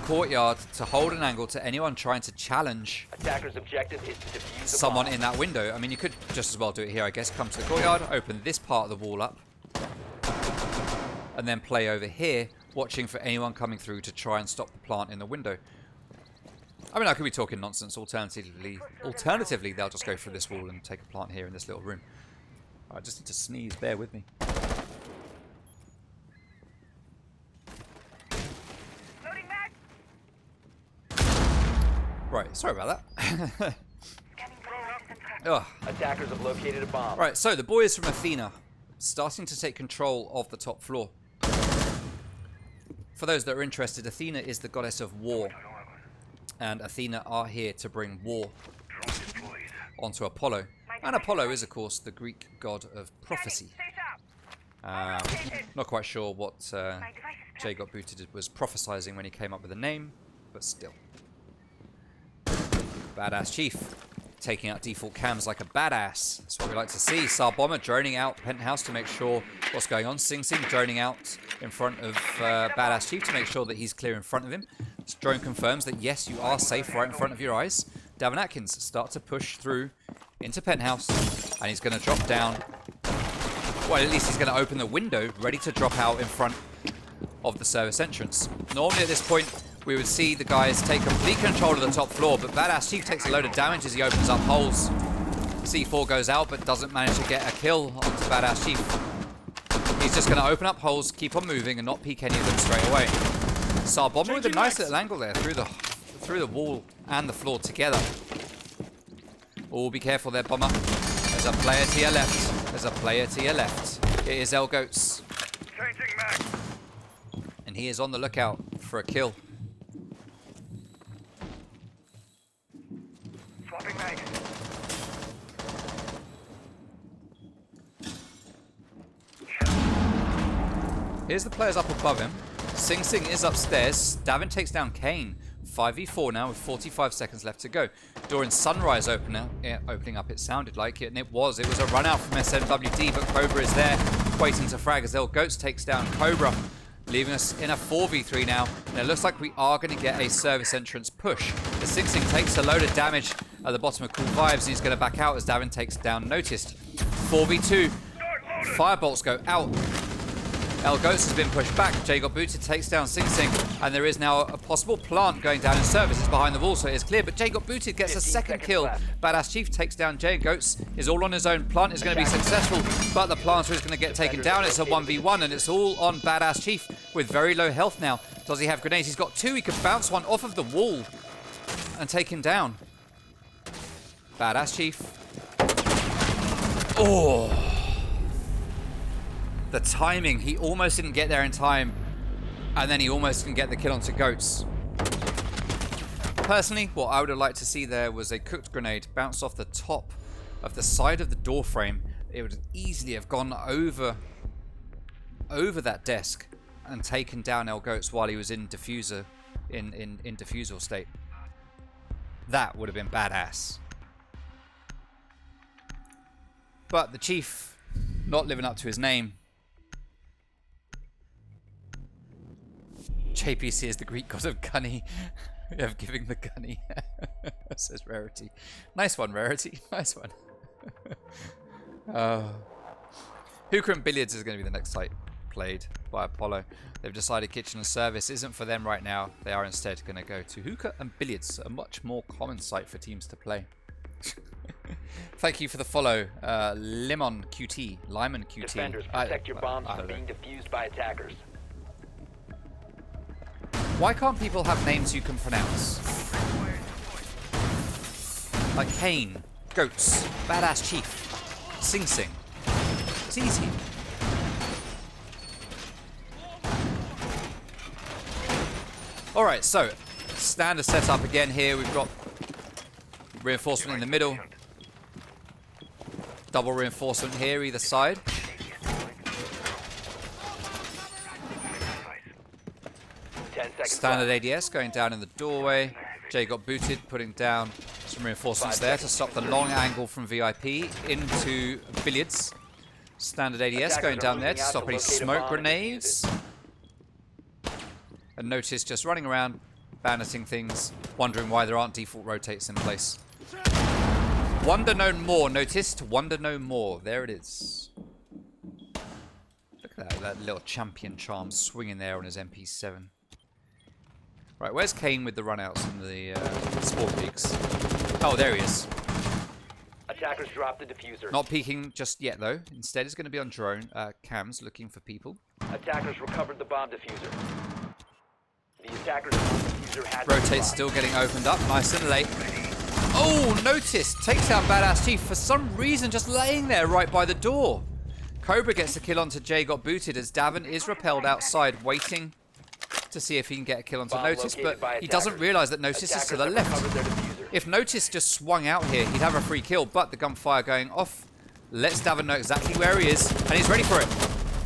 courtyard to hold an angle to anyone trying to challenge Attacker's objective is to defuse the someone bomb. in that window. I mean, you could just as well do it here, I guess. Come to the courtyard, open this part of the wall up, and then play over here, watching for anyone coming through to try and stop the plant in the window. I mean, I could be talking nonsense. Alternatively, they'll just go through this wall and take a plant here in this little room. I just need to sneeze. Bear with me. Loading mag. Right, sorry about that. Scanning for and track. Ugh. Attackers have located a bomb. Right, so the boys from Athena starting to take control of the top floor. For those that are interested, Athena is the goddess of war, and Athena are here to bring war Drone deployed. onto Apollo. And Apollo is, of course, the Greek god of prophecy. Stay sharp. Not quite sure what My device is Jay Got Booted was prophesizing when he came up with the name, but still. Badass Chief. Taking out default cams like a badass. That's what we like to see. Sar Bomber droning out Penthouse to make sure what's going on. Sing Sing droning out in front of Badass Chief to make sure that he's clear in front of him. This drone confirms that yes, you are safe right in front of your eyes. Davin Atkins starts to push through into Penthouse, and he's going to drop down. Well, at least he's going to open the window, ready to drop out in front of the service entrance. Normally at this point, we would see the guys take complete control of the top floor, but Badass Chief takes a load of damage as he opens up holes. C4 goes out, but doesn't manage to get a kill onto Badass Chief. He's just going to open up holes, keep on moving, and not peek any of them straight away. Sar Bomber with a nice little angle there through the wall and the floor together. Oh, be careful there, Bomber. There's a player to your left. There's a player to your left. It is El Goats. Changing mag. And he is on the lookout for a kill. Swapping mag. Here's the players up above him. Sing Sing is upstairs. Davin takes down Kane. 5v4 now with 45 seconds left to go. Door in Sunrise opening up, it sounded like it, and it was. It was a run out from SMWD, but Cobra is there, waiting to frag as El Goats takes down Cobra, leaving us in a 4v3 now. And it looks like we are going to get a service entrance push. The Sing Sing takes a load of damage at the bottom of Cool Vibes, and he's going to back out as Davin takes down Noticed. 4v2. Firebolts go out. El Ghost has been pushed back. Jay Got Booted takes down Sing Sing, and there is now a possible plant going down in service. It's behind the wall, so it is clear. But Jay Got Booted gets a second kill. Badass Chief takes down Jay. Goats is all on his own. Plant is going to be successful, but the planter is going to get taken down. It's a 1v1, and it's all on Badass Chief with very low health now. Does he have grenades? He's got two. He could bounce one off of the wall and take him down. Badass Chief. Oh. The timing, he almost didn't get there in time, and then he almost didn't get the kill onto Goats. Personally, what I would have liked to see there was a cooked grenade bounce off the top of the side of the door frame. It would easily have gone over that desk and taken down El Goats while he was in diffuser in diffusal state. That would have been badass. But the Chief, not living up to his name. JPC is the Greek god of gunny, of giving the gunny, says Rarity. Nice one, Rarity. Nice one. Hookah and Billiards is going to be the next site played by Apollo. They've decided Kitchen and Service isn't for them right now. They are instead going to go to Hookah and Billiards, a much more common site for teams to play. Thank you for the follow, Lemon QT. Defenders, protect your bombs from being defused by attackers. Why can't people have names you can pronounce? Like Kane, Goats, Badass Chief, Sing Sing. It's easy. Alright, so, standard setup again here. We've got reinforcement in the middle. Double reinforcement here, either side. Standard ADS going down in the doorway. Jay Got Booted, putting down some reinforcements there to stop the long angle from VIP into Billiards. Standard ADS going down there to stop any smoke grenades. And Notice just running around, banditting things, wondering why there aren't default rotates in place. Wonder no more. Noticed? Wonder no more. There it is. Look at that little champion charm swinging there on his MP7. Right, where's Kane with the runouts and the spawn peaks? Oh, there he is. Attackers dropped the diffuser. Not peeking just yet, though. Instead, he's going to be on drone cams looking for people. Attackers recovered the bomb diffuser. The attackers' bomb diffuser has been Rotate's dropped. still getting opened up. Nice and late. Oh, notice. Takes out Badass Chief for some reason just laying there right by the door. Cobra gets the kill onto Jay, got booted as Davin is repelled outside, waiting to see if he can get a kill onto Bomb Notice, located by but he doesn't attackers. realise that Notice is to Attackers the have left. recovered their diffuser. If Notice just swung out here, he'd have a free kill, but the gunfire going off lets Davin know exactly where he is, and he's ready for it.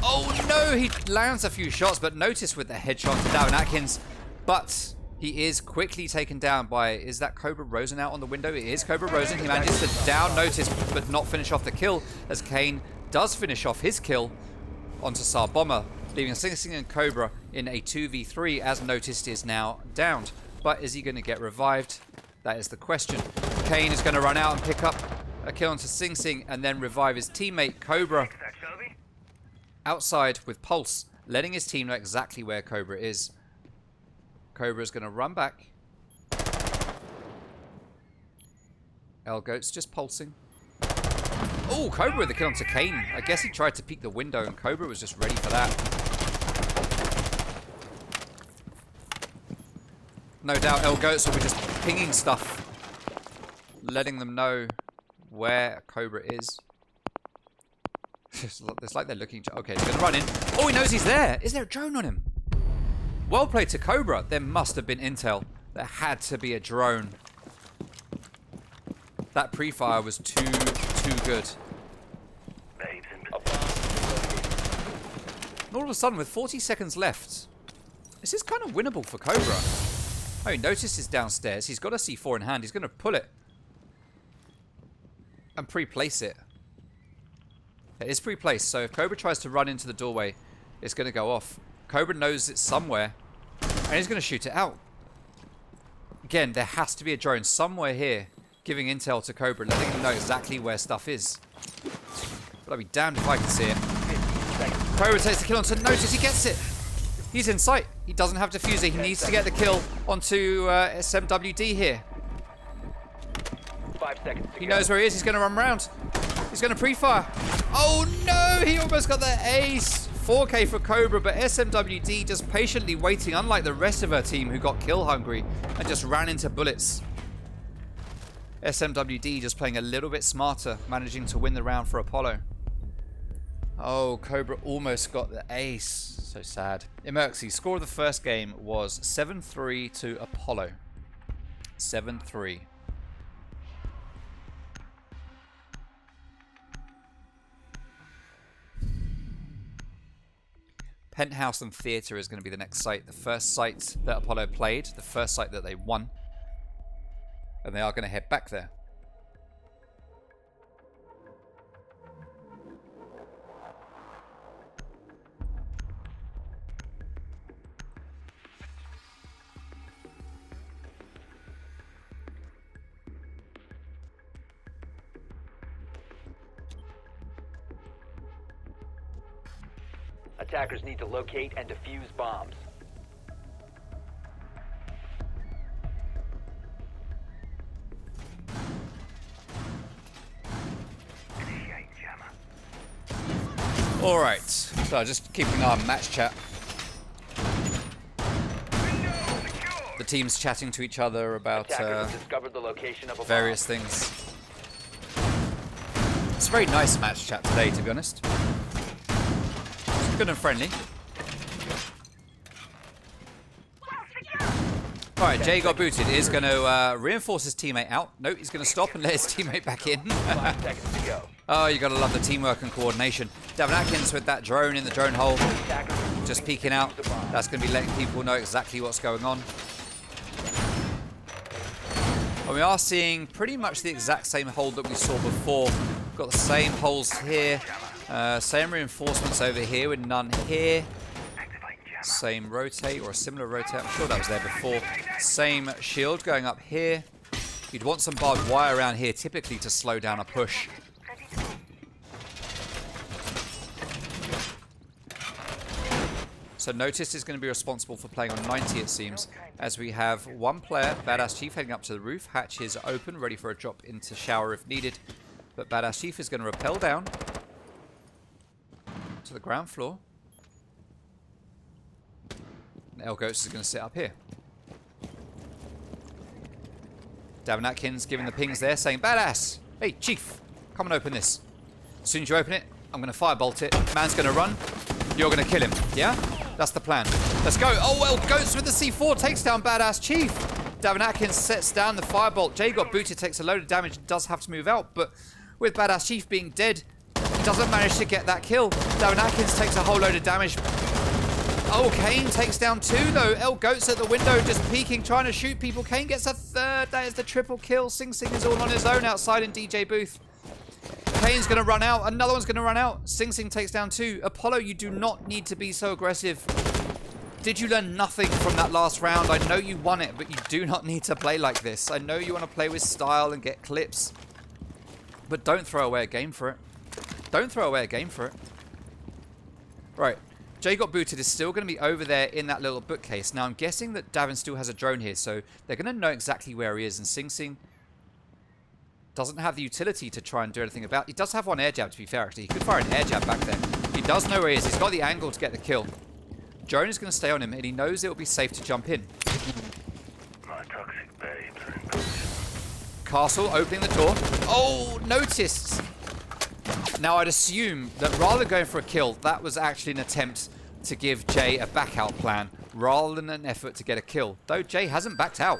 Oh no, he lands a few shots, but Notice with the headshot to Davin Atkins, but he is quickly taken down by, is that Cobra Rosen out on the window? It is Cobra Rosen. He manages to down Notice, but not finish off the kill, as Kane does finish off his kill onto Sar Bomber, leaving Sing Sing and Cobra in a 2v3 as Noticed is now downed. But is he going to get revived? That is the question. Kane is going to run out and pick up a kill onto Sing Sing and then revive his teammate Cobra That Shelby? outside with Pulse, letting his team know exactly where Cobra is. Cobra is going to run back. Goat's just pulsing. Oh, Cobra with the kill onto Kane. I guess he tried to peek the window and Cobra was just ready for that. No doubt Goats will be just pinging stuff, letting them know where Cobra is. It's like they're looking. Okay, he's going to run in. Oh, he knows he's there. Is there a drone on him? Well played to Cobra. There must have been intel. There had to be a drone. That pre-fire was too good. Babes and A bomb. And all of a sudden, with 40 seconds left, this is kind of winnable for Cobra. Oh, he notices downstairs. He's got a C4 in hand. He's going to pull it and pre-place it. It is pre-placed, so if Cobra tries to run into the doorway, it's going to go off. Cobra knows it's somewhere, and he's going to shoot it out. Again, there has to be a drone somewhere here giving intel to Cobra, letting him know exactly where stuff is. But I'd be damned if I can see it. Cobra takes the kill onto Notice. He gets it. He's in sight. He doesn't have diffuser. He needs to get the kill onto SMWD here. 5 seconds to He go. knows where he is. He's going to run around. He's going to pre-fire. Oh no! He almost got the ace. 4K for Cobra, but SMWD just patiently waiting, unlike the rest of her team who got kill hungry and just ran into bullets. SMWD just playing a little bit smarter, managing to win the round for Apollo. Oh, Cobra almost got the ace. So sad. Emerxy, score of the first game was 7-3 to Apollo. 7-3. Penthouse and Theatre is going to be the next site. The first site that Apollo played, the first site that they won. And they are going to head back there. Attackers need to locate and defuse bombs. initiate jammer. Alright, so just keeping an eye on match chat. Window secure. The team's chatting to each other about Attackers have discovered the location of a various things. It's a very nice match chat today, to be honest. It's good and friendly. Alright, Jay got booted. Is going to reinforce his teammate out. No, he's going to stop and let his teammate back in. 5 seconds to go. Oh, you got to love the teamwork and coordination. Davin Atkins with that drone in the drone hole, Attackers just peeking out. That's going to be letting people know exactly what's going on. And we are seeing pretty much the exact same hold that we saw before. Got the same holes here. Same reinforcements over here with none here. Activate jammer. Same rotate or a similar rotate. I'm sure that was there before. Same shield going up here. You'd want some barbed wire around here typically to slow down a push. So Notice is going to be responsible for playing on 90, it seems, as we have one player, Badass Chief, heading up to the roof. Hatch is open, ready for a drop into shower if needed. But Badass Chief is going to rappel down to the ground floor. And El Ghost is going to sit up here. Davin Atkins giving the pings there, saying, Badass! Hey, Chief, come and open this. As soon as you open it, I'm going to firebolt it. Man's going to run. You're going to kill him. Yeah? That's the plan. Let's go. Oh, well, Ghost with the C4 takes down Badass Chief. Davin Atkins sets down the firebolt. Jay got booted, takes a load of damage, does have to move out. But with Badass Chief being dead, he doesn't manage to get that kill. Davin Atkins takes a whole load of damage. Oh, Kane takes down 2, though. El Goat's at the window, just peeking, trying to shoot people. Kane gets a 3rd. That is the triple kill. Sing Sing is all on his own outside in DJ booth. Kane's going to run out. Another one's going to run out. Sing Sing takes down 2. Apollo, you do not need to be so aggressive. Did you learn nothing from that last round? I know you won it, but you do not need to play like this. I know you want to play with style and get clips, but don't throw away a game for it. Don't throw away a game for it. Right. Jay got booted is still going to be over there in that little bookcase. Now, I'm guessing that Davin still has a drone here, so they're going to know exactly where he is. And Sing Sing doesn't have the utility to try and do anything about it. He does have one air jab, to be fair, actually. He could fire an air jab back there. He does know where he is. He's got the angle to get the kill. Drone is going to stay on him, and he knows it will be safe to jump in. My toxic babes are in position. Castle opening the door. Oh, noticed. Now, I'd assume that rather than going for a kill, that was actually an attempt to give Jay a back out plan rather than an effort to get a kill. Though Jay hasn't backed out.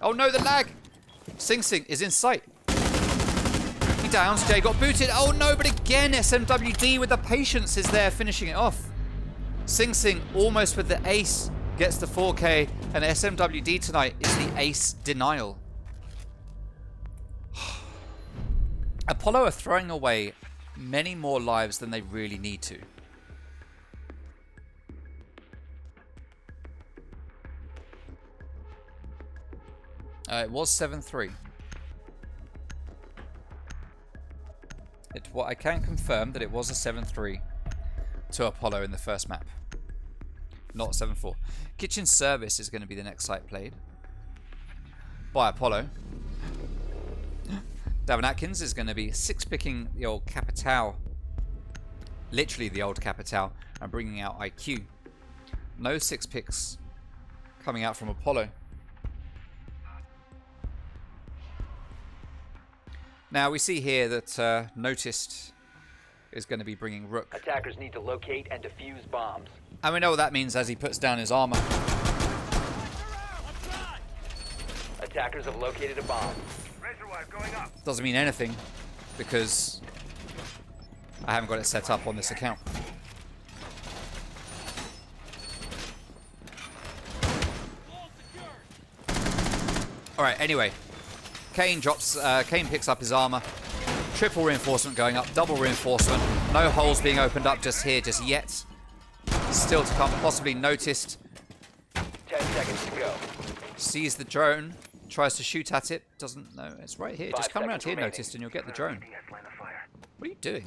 Oh no, the lag! Sing Sing is in sight. He downs. Jay got booted. Oh no, but again, SMWD with the patience is there finishing it off. Sing Sing almost with the ace gets the 4K, and SMWD tonight is the ace denial. Apollo are throwing away many more lives than they really need to. It was 7-3. What I can confirm that it was a 7-3 to Apollo in the first map, not 7-4. Kitchen Service is going to be the next site played by Apollo. Davin Atkins is going to be 6-picking the old Capitao, literally the old Capitao, and bringing out IQ. No 6 picks coming out from Apollo. Now we see here that Noticed is going to be bringing Rook. Attackers need to locate and defuse bombs. And we know what that means as he puts down his armor. Attackers have located a bomb. Razor wire going up. Doesn't mean anything because I haven't got it set up on this account. Alright, anyway. Kane picks up his armor. Triple reinforcement going up, double reinforcement. No holes being opened up just here, just yet. Still to come, possibly Noticed. 10 seconds to go. Sees the drone, tries to shoot at it, doesn't know. It's right here. 5 Just come around seconds here, remaining. Noticed, and you'll get the drone. DS line of fire. What are you doing?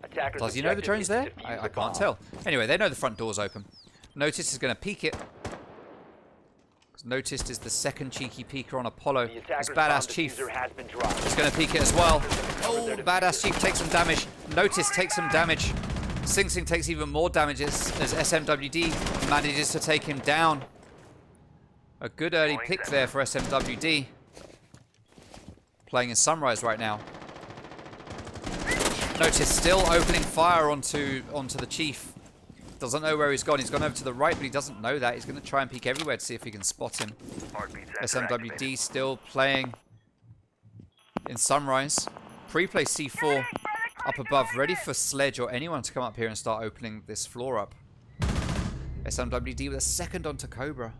Attackers Does he know the objective drone's is to there? defuse I the can't bomb. tell. Anyway, they know the front door's open. Noticed is going to peek it. Noticed is the second cheeky peeker on Apollo. The It's attacker's Badass bomb Chief. diffuser has been dropped. He's going to peek it as well. Oh, Badass Chief takes some damage. Noticed takes some damage. Sing Sing takes even more damage as SMWD manages to take him down. A good early pick there for SMWD. Playing in Sunrise right now. Noticed still opening fire onto the Chief. Doesn't know where he's gone. He's gone over to the right, but he doesn't know that. He's going to try and peek everywhere to see if he can spot him. SMWD still playing in Sunrise. Pre-play C4 up above, ready for Sledge or anyone to come up here and start opening this floor up. SMWD with a second onto Cobra.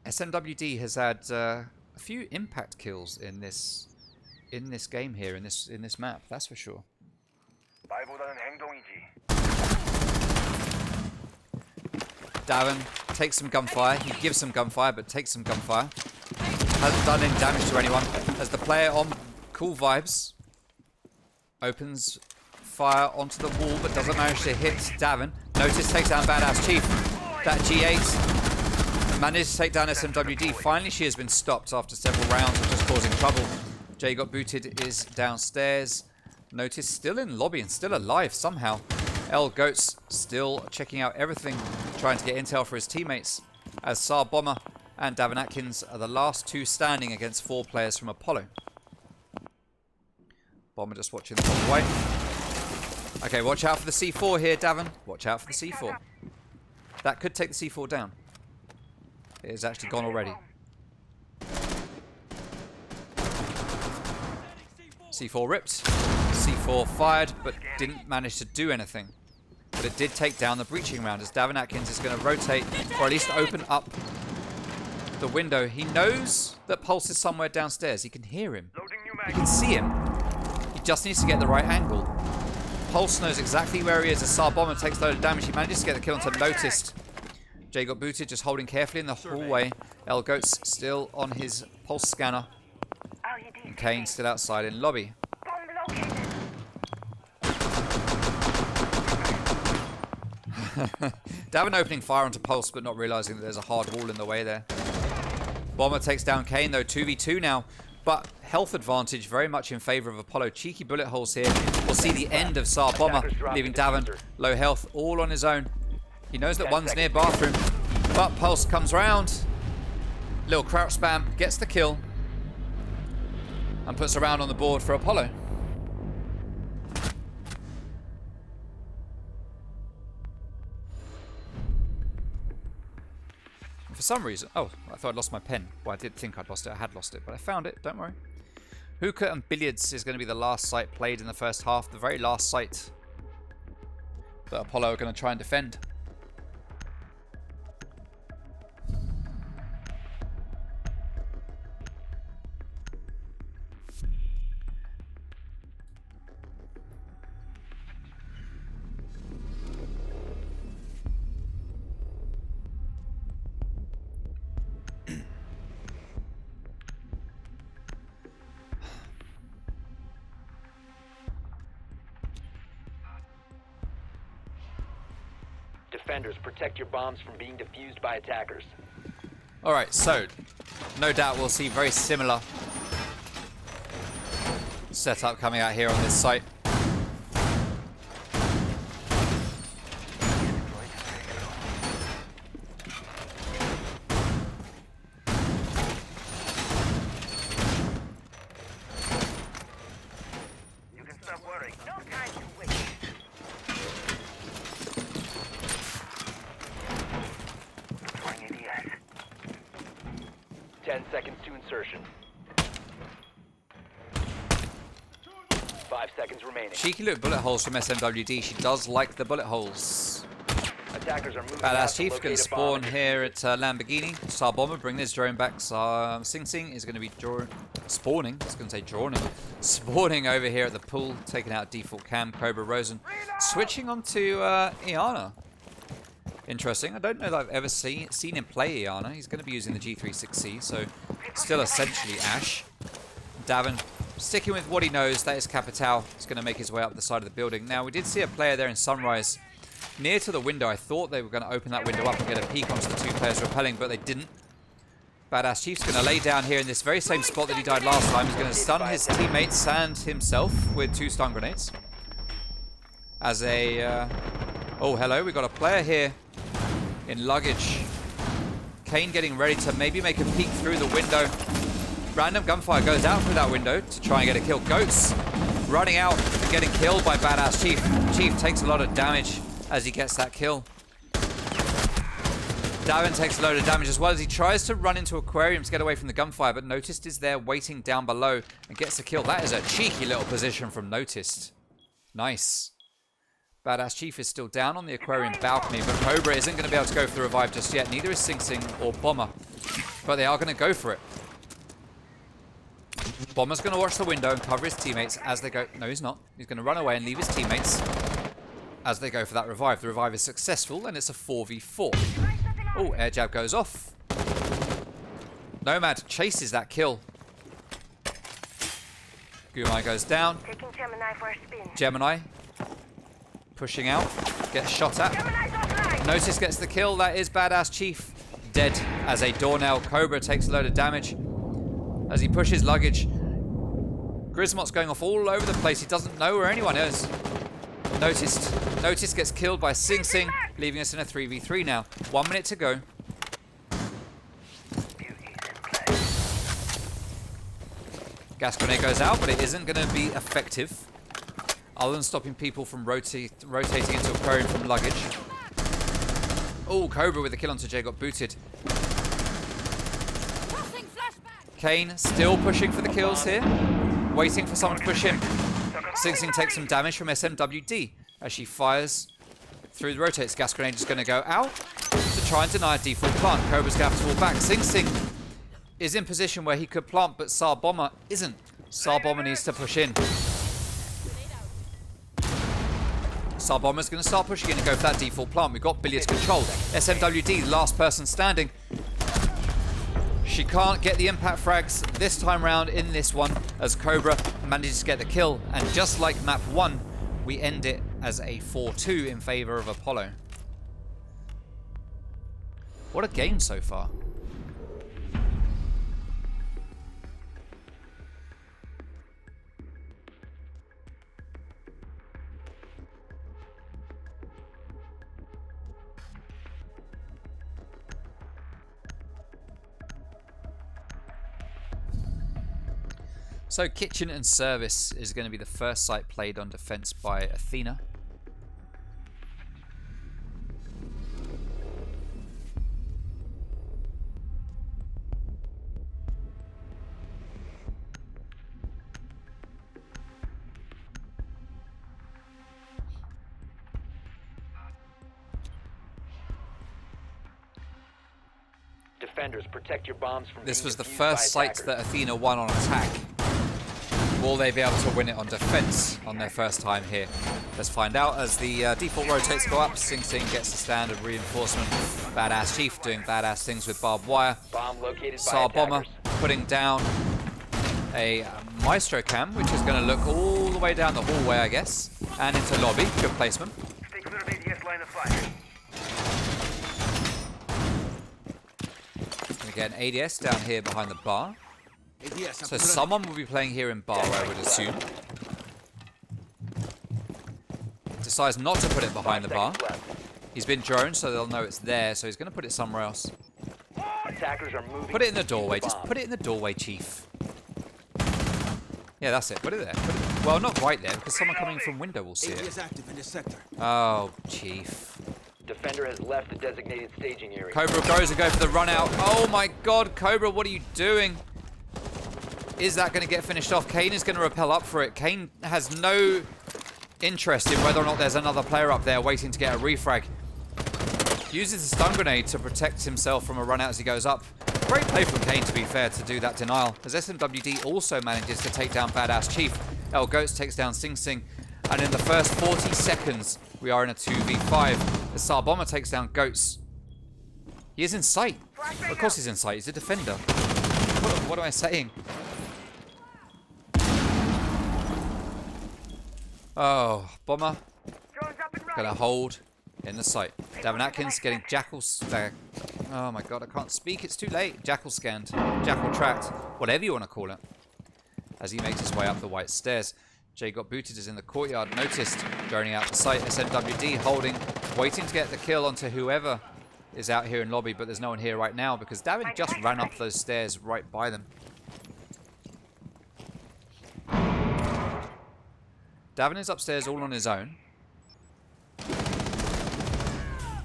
SMWD has had a few impact kills in this game here, in this map. That's for sure. 말보다는 행동이지. Davin takes some gunfire. He gives some gunfire, but takes some gunfire. Hasn't done any damage to anyone. As the player on Cool Vibes opens fire onto the wall, but doesn't manage to hit Davin. Notice takes down Badass Chief. That G8 managed to take down SMWD. Finally, she has been stopped after several rounds of just causing trouble. Jay got booted, is downstairs. Notice still in lobby and still alive somehow. L Goats still checking out everything, trying to get intel for his teammates, as Sar Bomber and Davin Atkins are the last two standing against 4 players from Apollo. Bomber just watching the top right. Okay, watch out for the C4 here, Davin. Watch out for the C4. That could take the C4 down. It is actually gone already. C4 ripped. C4 fired, but didn't manage to do anything. But it did take down the breaching round, as Davin Atkins is going to rotate, or at least open up the window. He knows that Pulse is somewhere downstairs. He can hear him. He can see him. He just needs to get the right angle. Pulse knows exactly where he is as Sar Bomber takes a load of damage. He manages to get the kill onto Noticed. Jay got booted, just holding carefully in the hallway. L Goats still on his Pulse scanner. And Kane still outside in lobby. Davin opening fire onto Pulse, but not realizing that there's a hard wall in the way there. Bomber takes down Kane, though, 2v2 now. But health advantage very much in favor of Apollo. Cheeky bullet holes here. We'll see the end of Sar Bomber, leaving Davin low health, all on his own. He knows that one's near bathroom, but Pulse comes round. Little crouch spam, gets the kill, and puts a round on the board for Apollo. For some reason, oh, I thought I'd lost my pen. Well, I did think I'd lost it. I had lost it, but I found it. Don't worry. Hookah and Billiards is going to be the last site played in the first half. The very last site that Apollo are going to try and defend. Defenders, protect your bombs from being defused by attackers. Alright, so no doubt we'll see very similar setup coming out here on this site. You can stop worrying. No time to wait. 10 seconds to insertion. 5 seconds remaining. Cheeky little bullet holes from SMWD. She does like the bullet holes. Attackers are moving out Badass to Chief locate going to a bomb spawn and here at Lamborghini. Sar Bomber bringing his drone back. Sing Sing is going to be spawning. I was going to say drawing. Spawning over here at the pool, taking out default cam. Cobra Rosen switching on to Iana. Interesting. I don't know that I've ever seen him play Iana. He's going to be using the G36C, so still essentially Ash. Davin sticking with what he knows. That is Capital. He's going to make his way up the side of the building. Now, we did see a player there in Sunrise near to the window. I thought they were going to open that window up and get a peek onto the 2 players repelling, but they didn't. Badass Chief's going to lay down here in this very same spot that he died last time. He's going to stun his teammates and himself with 2 stun grenades. As a... oh, hello. We've got a player here in luggage. Kane getting ready to maybe make a peek through the window. Random gunfire goes out through that window to try and get a kill. Goats running out and getting killed by Badass Chief. Chief takes a lot of damage as he gets that kill. Davin takes a load of damage as well as he tries to run into Aquarium to get away from the gunfire, but Noticed is there waiting down below and gets the kill. That is a cheeky little position from Noticed. Nice. Badass Chief is still down on the Aquarium balcony, but Cobra isn't going to be able to go for the revive just yet. Neither is Sing Sing or Bomber, but they are going to go for it. Bomber's going to watch the window and cover his teammates as they go. No, he's not. He's going to run away and leave his teammates as they go for that revive. The revive is successful, and it's a 4v4. Oh, air jab goes off. Nomad chases that kill. Gumai goes down. Taking Gemini for a spin. Gemini pushing out, gets shot at. Notice gets the kill. That is Badass Chief dead as a doornail. Cobra takes a load of damage as he pushes luggage. Grismot's going off all over the place. He doesn't know where anyone is. Notice gets killed by Sing Sing, leaving us in a 3v3 now. 1 minute to go. Gas grenade goes out, but it isn't going to be effective, other than stopping people from rotating into aquarium from luggage. Oh, Cobra with the kill onto Jay got booted. Kane still pushing for the kills here, waiting for someone to push him. Sing Sing takes some damage from SMWD as she fires through the rotates. Gas grenade is going to go out to try and deny a default plant. Cobra's going to have to fall back. Sing Sing is in position where he could plant, but Tsar Bomber isn't. Tsar Bomber needs to push in. Tsar Bomber's going to start pushing in and go for that default plant. We've got Billiards controlled. SMWD, last person standing. She can't get the impact frags this time round in this one as Cobra manages to get the kill. And just like map 1, we end it as a 4-2 in favor of Apollo. What a game so far. So kitchen and service is going to be the first site played on defense by Athena. Defenders, protect your bombs from This being was the defused by first site attackers. that Athena won on attack. Will they be able to win it on defense on their first time here? Let's find out as the default rotates go up. Sing Sing gets the standard reinforcement. Badass Chief doing badass things with barbed wire. Bomb located by Tsar Bomber attackers. putting down a Maestro cam, which is going to look all the way down the hallway, I guess, and into lobby. Good placement. Stay clear of ADS line of fire. Going to get an ADS down here behind the bar. So someone will be playing here in bar, I would assume. Decides not to put it behind the bar. He's been droned, so they'll know it's there, so he's going to put it somewhere else. Attackers are moving. Put it in the to defuse doorway. bomb. Just put it in the doorway, Chief. Yeah, that's it. Put it there. Put it... Well, not right there, because someone coming from window will see it. active in this sector. Oh, Chief. Defender has left the designated staging area. Cobra goes to go for the run out. Oh my god, Cobra, what are you doing? Is that going to get finished off? Kane is going to rappel up for it. Kane has no interest in whether or not there's another player up there waiting to get a refrag. Uses the stun grenade to protect himself from a run out as he goes up. Great play from Kane, to be fair, to do that denial. As SMWD also manages to take down Badass Chief. El Goats takes down Sing Sing. And in the first 40 seconds, we are in a 2v5. The Tsar Bomber takes down Goats. He is in sight. Of course he's in sight. He's a defender. What am I saying? Oh, Bomber Drones up and gonna running. hold in the sight. Davin Atkins getting Jackal... oh my god, I can't speak. It's too late. Jackal scanned. Jackal tracked. Whatever you want to call it. As he makes his way up the white stairs. Jay got booted, is in the courtyard. Noticed. Droning out the site. SMWD holding. Waiting to get the kill onto whoever is out here in lobby. But there's no one here right now because Davin just ran up those stairs right by them. Davin is upstairs all on his own.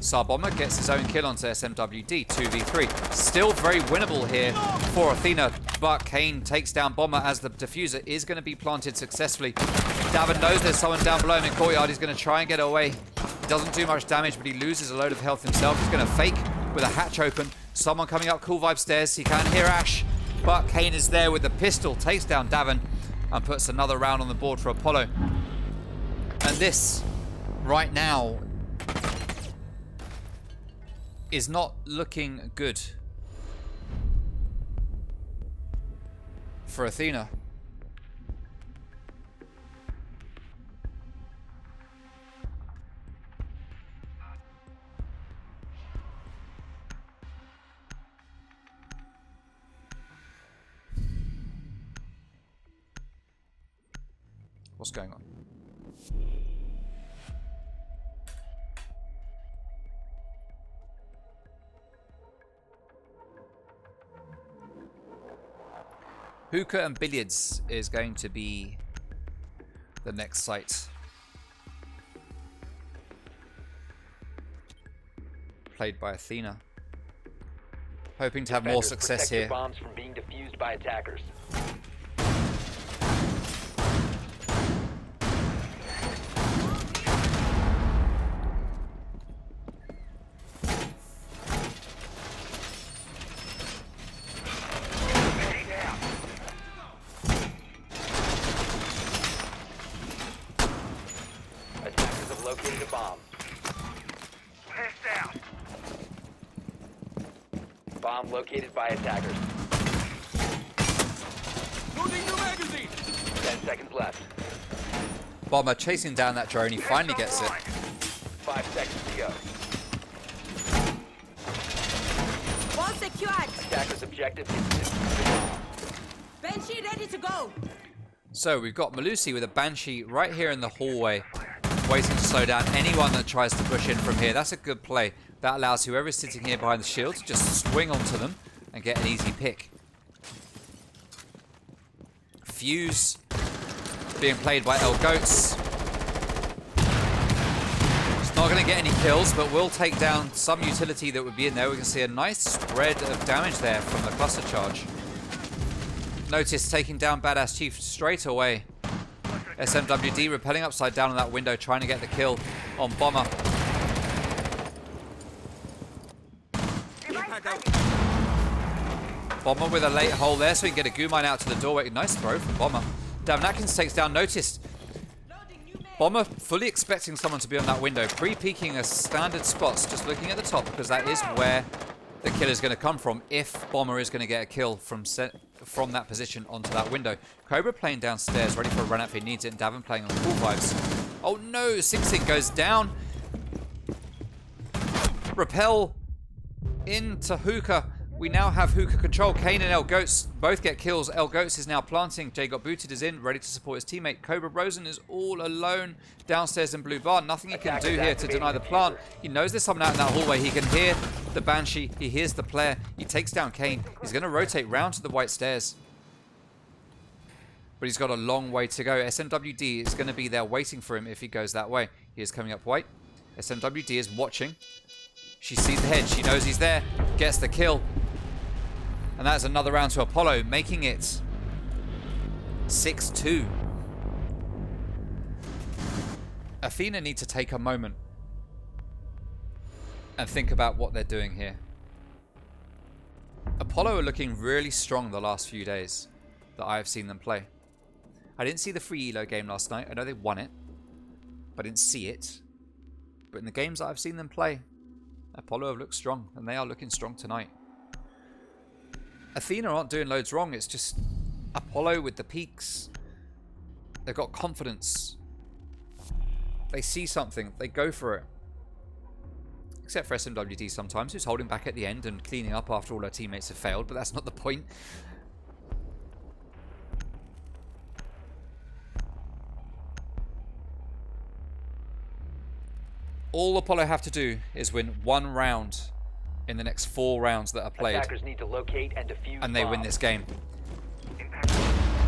Tsar Bomber gets his own kill onto SMWD, 2v3. Still very winnable here for Athena, but Kane takes down Bomber as the diffuser is going to be planted successfully. Davin knows there's someone down below him in courtyard. He's going to try and get away. He doesn't do much damage, but he loses a load of health himself. He's going to fake with a hatch open. Someone coming up Cool Vibe stairs. He can't hear Ash, but Kane is there with the pistol, takes down Davin, and puts another round on the board for Apollo. And this, right now, is not looking good for Athena. What's going on? Hookah and billiards is going to be the next site. Played by Athena. Hoping to have more Defenders, success protect your here. bombs from being defused by attackers. Attackers have located a bomb. Pissed out. Bomb located by attackers. Loading new magazine. 10 seconds left. Bomber chasing down that drone. He finally gets it. 5 seconds to go. Wall secured. Attackers' objective is to defuse the bomb. Banshee ready to go. So we've got Malusi with a Banshee right here in the hallway, waiting to slow down anyone that tries to push in from here. That's a good play. That allows whoever is sitting here behind the shield to just swing onto them and get an easy pick. Fuse being played by El Goats. It's not going to get any kills, but will take down some utility that would be in there. We can see a nice spread of damage there from the cluster charge. Notice taking down Badass Chief straight away. SMWD repelling upside down on that window, trying to get the kill on Bomber. Bomber with a late hole there, so he can get a goo mine out to the doorway. Nice throw from Bomber. Damn, Atkins takes down Noticed. Bomber fully expecting someone to be on that window, pre-peeking a standard spots, just looking at the top, because that is where the kill is going to come from if Bomber is going to get a kill from that position onto that window. Cobra playing downstairs, ready for a run out if he needs it, and Davin playing on cool vibes. Oh no, Sing Sing goes down. Repel into Hookah. We now have Hookah control. Kane and El Goats both get kills. El Goats is now planting. Jay got booted, is in, ready to support his teammate. Cobra Rosen is all alone downstairs in Blue Bar. Nothing he can do here to deny the plant. He knows there's someone out in that hallway. He can hear the Banshee. He hears the player. He takes down Kane. He's going to rotate round to the white stairs. But he's got a long way to go. SMWD is going to be there waiting for him if he goes that way. He is coming up white. SMWD is watching. She sees the head. She knows he's there. Gets the kill. And that's another round to Apollo, making it 6-2. Athena need to take a moment and think about what they're doing here. Apollo are looking really strong the last few days that I have seen them play. I didn't see the free Elo game last night. I know they won it, but I didn't see it. But in the games that I've seen them play, Apollo have looked strong, and they are looking strong tonight. Athena aren't doing loads wrong. It's just Apollo with the peaks. They've got confidence. They see something. They go for it. Except for SMWD sometimes, who's holding back at the end and cleaning up after all her teammates have failed, but that's not the point. All Apollo have to do is win one round in the next 4 rounds that are played. Attackers need to locate and defuse And they win bombs. this game.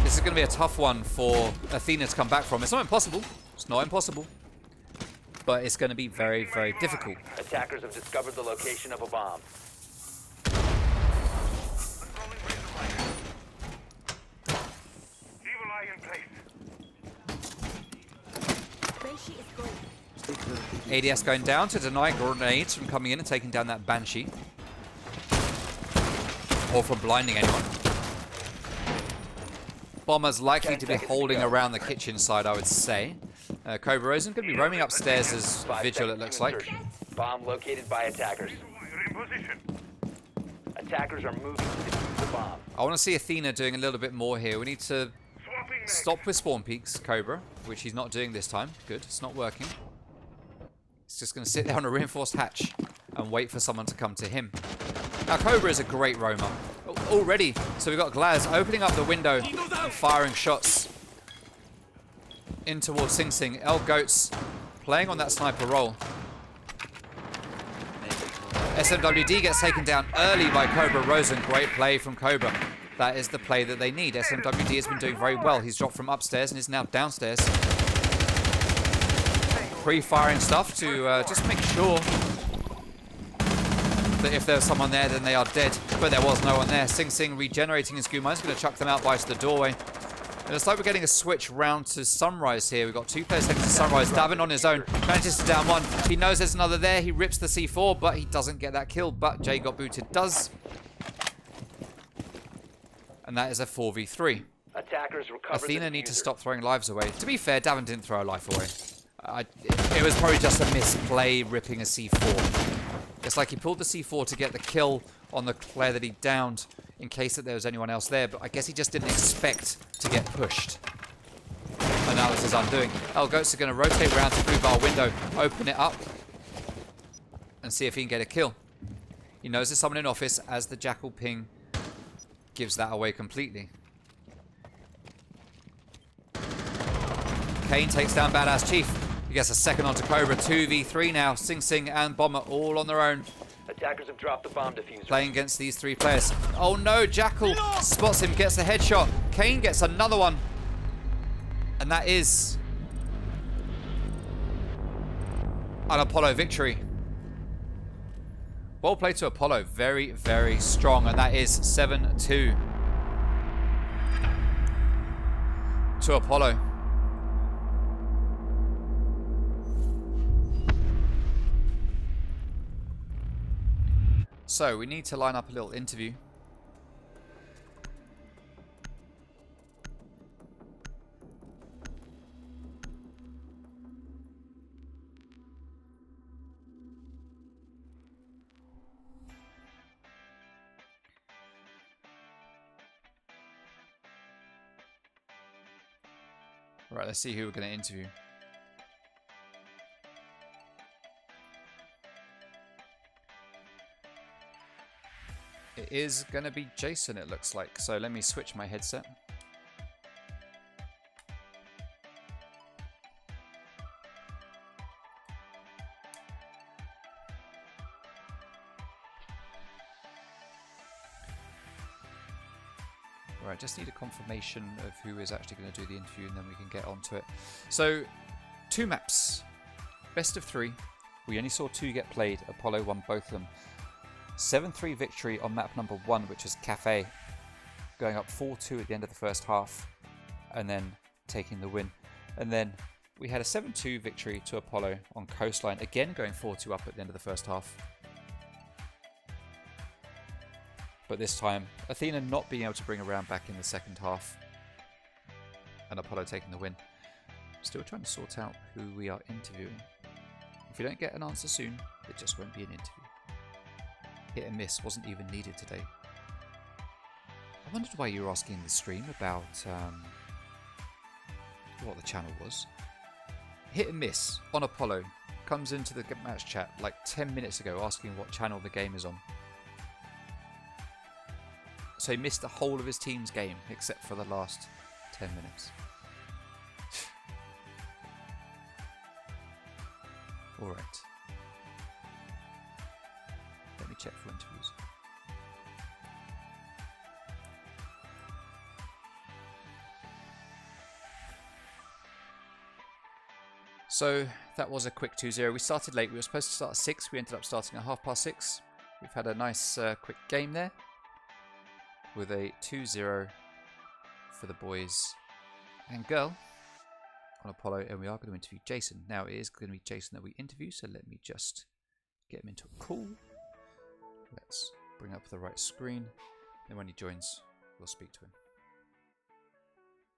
This is going to be a tough one for Athena to come back from. It's not impossible. It's not impossible. But it's going to be very, very difficult. Attackers have discovered the location of a bomb. Unrolling razor wire. Evil eye in place. Banshee is going. ADS going down to deny grenades from coming in and taking down that Banshee. Or from blinding anyone. Bomber's likely to be holding around the kitchen side, I would say. Cobra Rosen could be roaming upstairs as 5 Vigil, it seconds looks to like. insertion. Bomb located by attackers. Wire in position. Attackers are moving to defuse the bomb. I want to see Athena doing a little bit more here. We need to Swapping next. stop with spawn peaks, Cobra, which he's not doing this time. Good, it's not working. He's just going to sit there on a reinforced hatch and wait for someone to come to him. Now, Cobra is a great roamer. Already, so we've got Glaz opening up the window and firing shots in towards Sing Sing. L Goats playing on that sniper role. SMWD gets taken down early by Cobra Rosen. Great play from Cobra. That is the play that they need. SMWD has been doing very well. He's dropped from upstairs and is now downstairs. Pre-firing stuff to just make sure that if there's someone there, then they are dead. But there was no one there. Sing Sing regenerating his Guma. He's going to chuck them out by to the doorway. And it's like we're getting a switch round to Sunrise here. We've got 2 players heading to Sunrise. Davin on his own. Manages to down one. He knows there's another there. He rips the C4, but he doesn't get that kill. But Jay got booted does. And that is a 4v3. Attackers recover. Athena need to stop throwing lives away. To be fair, Davin didn't throw a life away. It was probably just a misplay ripping a C4. It's like he pulled the C4 to get the kill on the player that he downed in case that there was anyone else there, but I guess he just didn't expect to get pushed. And that was his undoing. Goats are going to rotate around to Blue Bar window, open it up, and see if he can get a kill. He knows there's someone in office as the Jackal ping gives that away completely. Kane takes down Badass Chief. He gets a second onto Cobra. 2v3 now. Sing Sing and Bomber all on their own. Attackers have dropped the bomb diffuser. Playing against these 3 players. Oh no, Jackal spots him, gets a headshot. Kane gets another one. And that is an Apollo victory. Well played to Apollo. Very, very strong. And that is 7-2 to Apollo. So we need to line up a little interview. Right, let's see who we're going to interview. It is going to be Jason, it looks like. So let me switch my headset. Right, just need a confirmation of who is actually going to do the interview and then we can get onto it. So, 2 maps. Best of 3. We only saw 2 get played. Apollo won both of them. 7-3 victory on map number 1, which is Cafe, going up 4-2 at the end of the first half, and then taking the win. And then we had a 7-2 victory to Apollo on Coastline, again going 4-2 up at the end of the first half. But this time, Athena not being able to bring a round back in the second half, and Apollo taking the win. Still trying to sort out who we are interviewing. If you don't get an answer soon, it just won't be an interview. Hit and miss wasn't even needed today. I wondered why you were asking in the stream about what the channel was. Hit and miss on Apollo comes into the match chat like 10 minutes ago asking what channel the game is on. So he missed the whole of his team's game except for the last 10 minutes. Alright. Let me check for interviews. So that was a quick 2-0. We started late. We were supposed to start at 6. We ended up starting at 6:30. We've had a nice quick game there with a 2-0 for the boys and girl on Apollo, and we are going to interview Jason. Now it is going to be Jason that we interview, so let me just get him into a call. Let's bring up the right screen, and when he joins, we'll speak to him.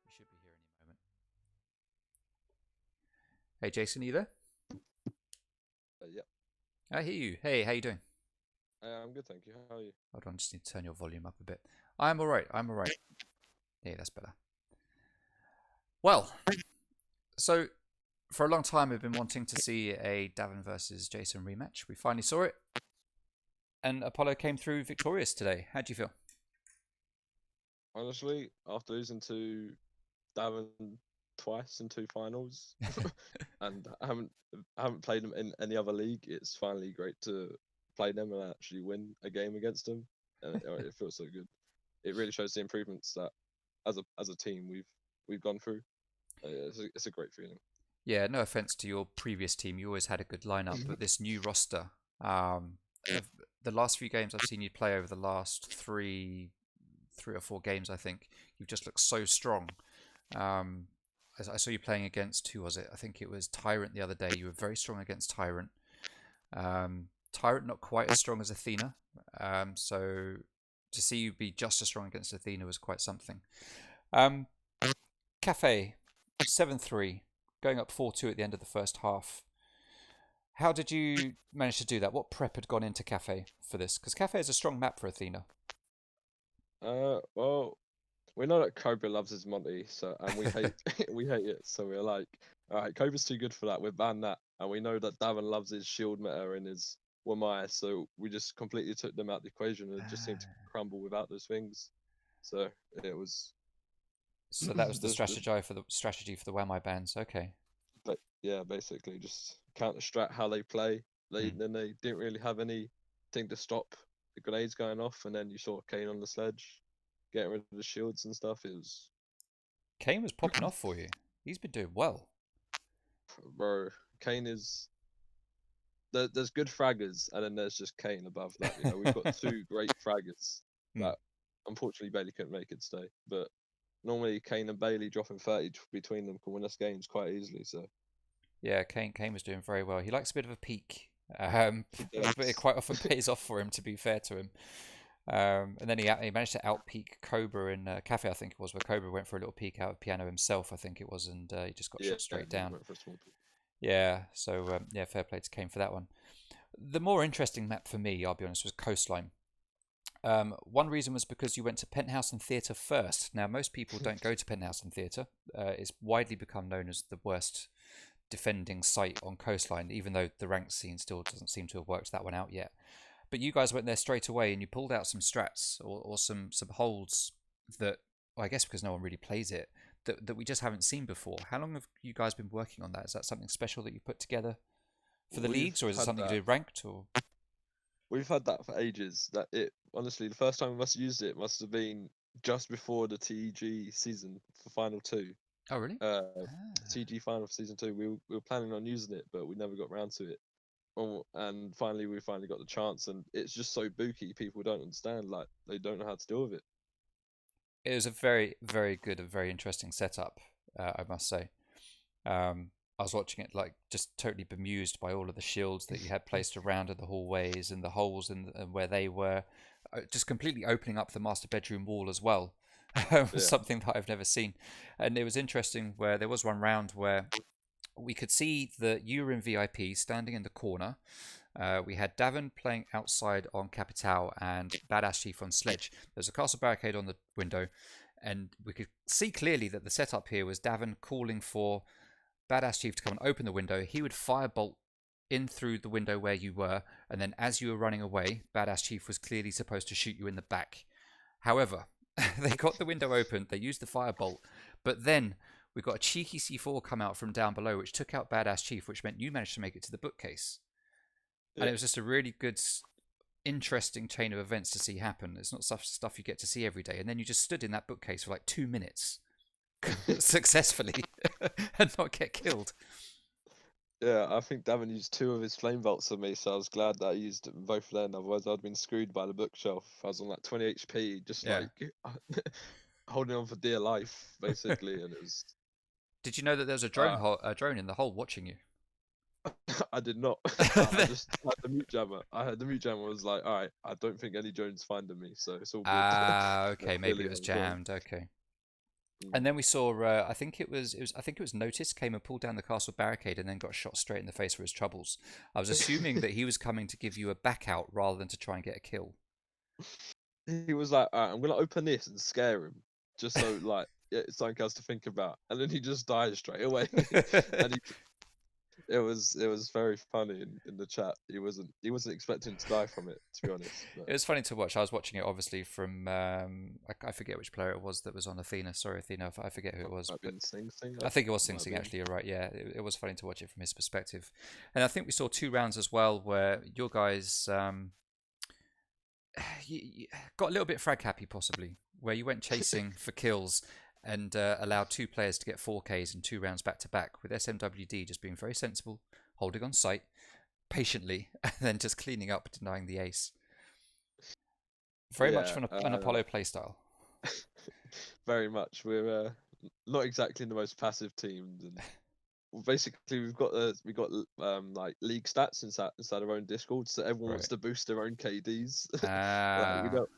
He should be here any moment. Hey Jason, are you there? Yeah. I hear you. Hey, how you doing? I'm good, thank you. How are you? Hold on, just need to turn your volume up a bit. I'm alright, I'm alright. Yeah, that's better. Well, so for a long time I've been wanting to see a Davin versus Jason rematch. We finally saw it. And Apollo came through victorious today. How do you feel? Honestly, after losing to Davin twice in 2 finals, and I haven't played them in any other league. It's finally great to play them and actually win a game against them, and it feels so good. It really shows the improvements that as a team we've gone through. It's a great feeling. Yeah, no offense to your previous team, you always had a good lineup, but this new roster, the last few games I've seen you play over the last three or four games, I think you've just looked so strong. I saw you playing against, who was it? I think it was Tyrant the other day. You were very strong against Tyrant. Tyrant not quite as strong as Athena, so to see you be just as strong against Athena was quite something. Cafe 7-3, going up 4-2 at the end of the first half. How did you manage to do that? What prep had gone into Cafe for this? Because Cafe is a strong map for Athena. Well, we know that Cobra loves his Monty, and we hate we hate it. So we're like, all right, Cobra's too good for that. We'll ban that. And we know that Davin loves his shield meta and his Wamaya, so we just completely took them out of the equation and it just seemed to crumble without those things. So it was. So that was the strategy for the Wamai bans. Okay. But yeah, basically just counter strat how they play. Then they didn't really have anything to stop the grenades going off, and then you saw Kane on the sledge, getting rid of the shields and stuff. It was. Kane was popping off for you. He's been doing well. Bro, Kane is. There's good fraggers, and then there's just Kane above that. You know, we've got 2 great fraggers that unfortunately Bailey couldn't make it today. But normally Kane and Bailey dropping 30 between them can win us games quite easily. So yeah, Kane was doing very well. He likes a bit of a peak, but it quite often pays off for him. To be fair to him, and then he managed to outpeak Cobra in Cafe, I think it was, where Cobra went for a little peek out of piano himself, I think it was, and he just got shot straight down. Went for a small peek. Yeah, so yeah, fair play to Kane for that one. The more interesting map for me, I'll be honest, was Coastline. One reason was because you went to Penthouse and Theatre first. Now, most people don't go to Penthouse and Theatre. It's widely become known as the worst defending site on Coastline, even though the ranked scene still doesn't seem to have worked that one out yet. But you guys went there straight away and you pulled out some strats or some holds that, well, I guess because no one really plays it, that we just haven't seen before. How long have you guys been working on that? Is that something special that you put together for the leagues, or is it something you do ranked? Or we've had that for ages. That it honestly, the first time we must have used it must have been just before the TG season for Final 2. Oh, really? TG final for season 2. We were planning on using it, but we never got around to it. And finally, we got the chance, and it's just so booky. People don't understand, like they don't know how to deal with it. It was a very, very good and very interesting setup, I must say. I was watching it, like, just totally bemused by all of the shields that you had placed around in the hallways and the holes and where they were, just completely opening up the master bedroom wall as well. Something that I've never seen. And it was interesting where there was one round where we could see that you were in VIP standing in the corner. We had Davin playing outside on Capital and Badass Chief on Sledge. There's a castle barricade on the window, and we could see clearly that the setup here was Davin calling for Badass Chief to come and open the window. He would firebolt in through the window where you were, and then as you were running away, Badass Chief was clearly supposed to shoot you in the back. However, they got the window open, they used the firebolt, but then we got a cheeky C4 come out from down below, which took out Badass Chief, which meant you managed to make it to the bookcase. And it was just a really good, interesting chain of events to see happen. It's not stuff you get to see every day. And then you just stood in that bookcase for like 2 minutes successfully and not get killed. Yeah, I think Davin used 2 of his flame bolts on me, so I was glad that I used both then. Otherwise, I'd been screwed by the bookshelf. I was on like 20 HP, just like holding on for dear life, basically. And it was. Did you know that there was a drone in the hole watching you? I did not. I just had the mute jammer. I had the mute jammer. Was like, all right, I don't think any drones finding me, so it's all good. Okay, maybe it was jammed. Okay. And then we saw, I think it was Notice came and pulled down the castle barricade and then got shot straight in the face for his troubles. I was assuming that he was coming to give you a back out rather than to try and get a kill. He was like, all right, I'm gonna open this and scare him, just so like it's something else to think about. And then he just died straight away. And it was very funny in the chat. He wasn't expecting to die from it, to be honest. It But was funny to watch. I was watching it obviously from I forget which player it was that was on Athena. Sorry, Athena, I forget who it was. might be But in Sing Sing. I think it was Sing Might Sing be. actually. You're right. Yeah, it was funny to watch it from his perspective, and I think we saw 2 rounds as well where your guys you got a little bit frag happy possibly, where you went chasing for kills and allowed 2 players to get 4Ks in 2 rounds back to back, with SMWD just being very sensible, holding on site patiently, and then just cleaning up, denying the ace. Very much Yeah, an Apollo playstyle. very much. We're not exactly the most passive team, and basically we got like league stats inside our own Discord, so everyone wants Right. to boost their own KDs. Like we Ah, don't.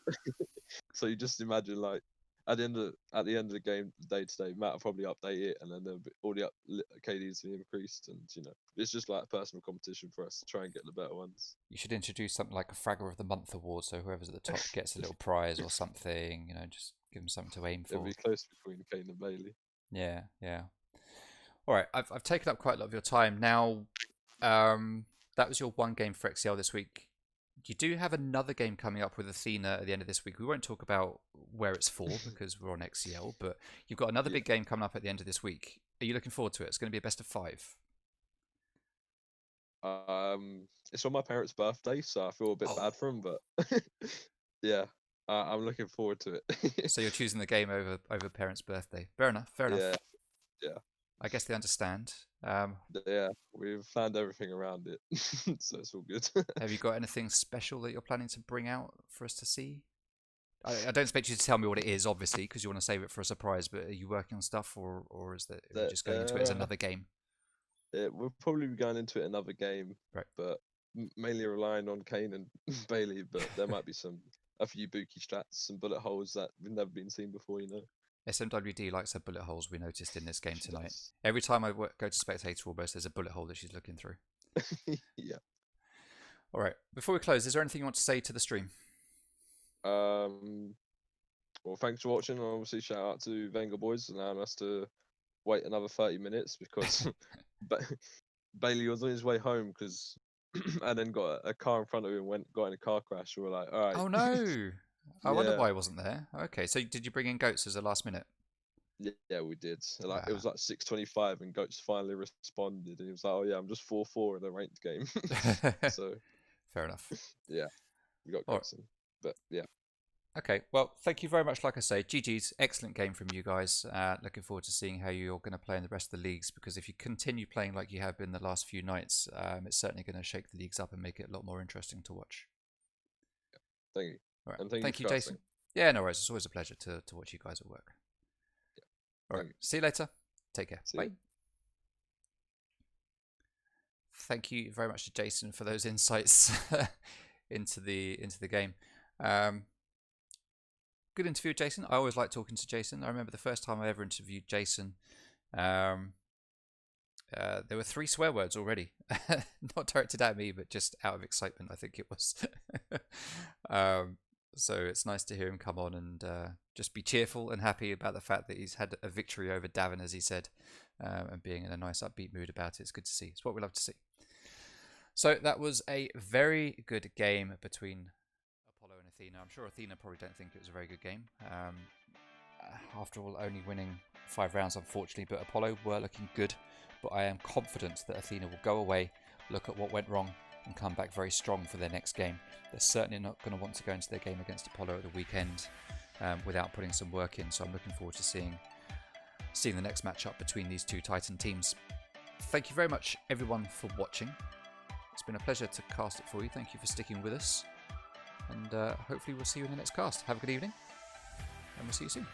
So you just imagine, like, at the end of the game, day to day, Matt will probably update it, and then all the KDs will be increased, and it's just like a personal competition for us to try and get the better ones. you should introduce something like a Fragger of the Month award, so whoever's at the top gets a little prize or something. Just give them something to aim It'll for. be close between Kane and Bailey. Yeah, yeah. All right, I've taken up quite a lot of your time now. That was your one game for XCL this week. You do have another game coming up with Athena at the end of this week. We won't talk about where it's for because we're on XCL, but you've got another big game coming up at the end of this week. Are you looking forward to it? It's going to be a best of 5. It's on my parents' birthday, so I feel a bit bad for them, but yeah, I'm looking forward to it. So you're choosing the game over parents' birthday. Fair enough. Fair enough. Yeah, yeah, I guess they understand. yeah. We've planned everything around it, so it's all good. Have you got anything special that you're planning to bring out for us to see? I don't expect you to tell me what it is, obviously, because you want to save it for a surprise. But are you working on stuff, or is that are you just going into it as another game? We'll probably be going into it another game, Right. but mainly relying on Kane and Bailey. But there might be a few bookie strats, some bullet holes that we've never been seen before. SMWD likes her bullet holes. We noticed in this game She tonight. does. Every time I go to spectator, almost there's a bullet hole that she's looking through. Yeah. All right. Before we close, is there anything you want to say to the stream? Well, thanks for watching. And obviously, shout out to Venga Boys allowing us to wait another 30 minutes because Bailey was on his way home because and then got a car in front of him, got in a car crash. And we're like, all right. Oh no! I wonder Yeah. why I wasn't there. Okay, so did you bring in goats as a last minute? Yeah, we did. So, like it was like 6:25, and Goats finally responded, and he was like, "Oh yeah, I'm just 4-4 in a ranked game." So Fair enough. yeah, we got All right. Goats in. But yeah, Okay, well, thank you very much. Like I say, GG's, excellent game from you guys. Looking forward to seeing how you're going to play in the rest of the leagues, because if you continue playing like you have been the last few nights, it's certainly going to shake the leagues up and make it a lot more interesting to watch. thank you. All right. And Thank thank you, you for Jason. asking. Yeah, no worries. It's always a pleasure to watch you guys at work. All right. Thank you. See you later. Take care. See Bye. you. Thank you very much to Jason for those insights into the game. Good interview with Jason. I always like talking to Jason. I remember the first time I ever interviewed Jason, there were 3 swear words already. Not directed at me, but just out of excitement, I think it was. So it's nice to hear him come on and just be cheerful and happy about the fact that he's had a victory over Davin, as he said, and being in a nice upbeat mood about it. It's good to see. It's what we love to see. So that was a very good game between Apollo and Athena. I'm sure Athena probably don't think it was a very good game. After all, only winning 5 rounds, unfortunately, but Apollo were looking good. But I am confident that Athena will go away, look at what went wrong, and come back very strong for their next game. They're certainly not going to want to go into their game against Apollo at the weekend without putting some work in. So I'm looking forward to seeing the next matchup between these 2 Titan teams. Thank you very much, everyone, for watching. It's been a pleasure to cast it for you. Thank you for sticking with us. And hopefully we'll see you in the next cast. Have a good evening, and we'll see you soon.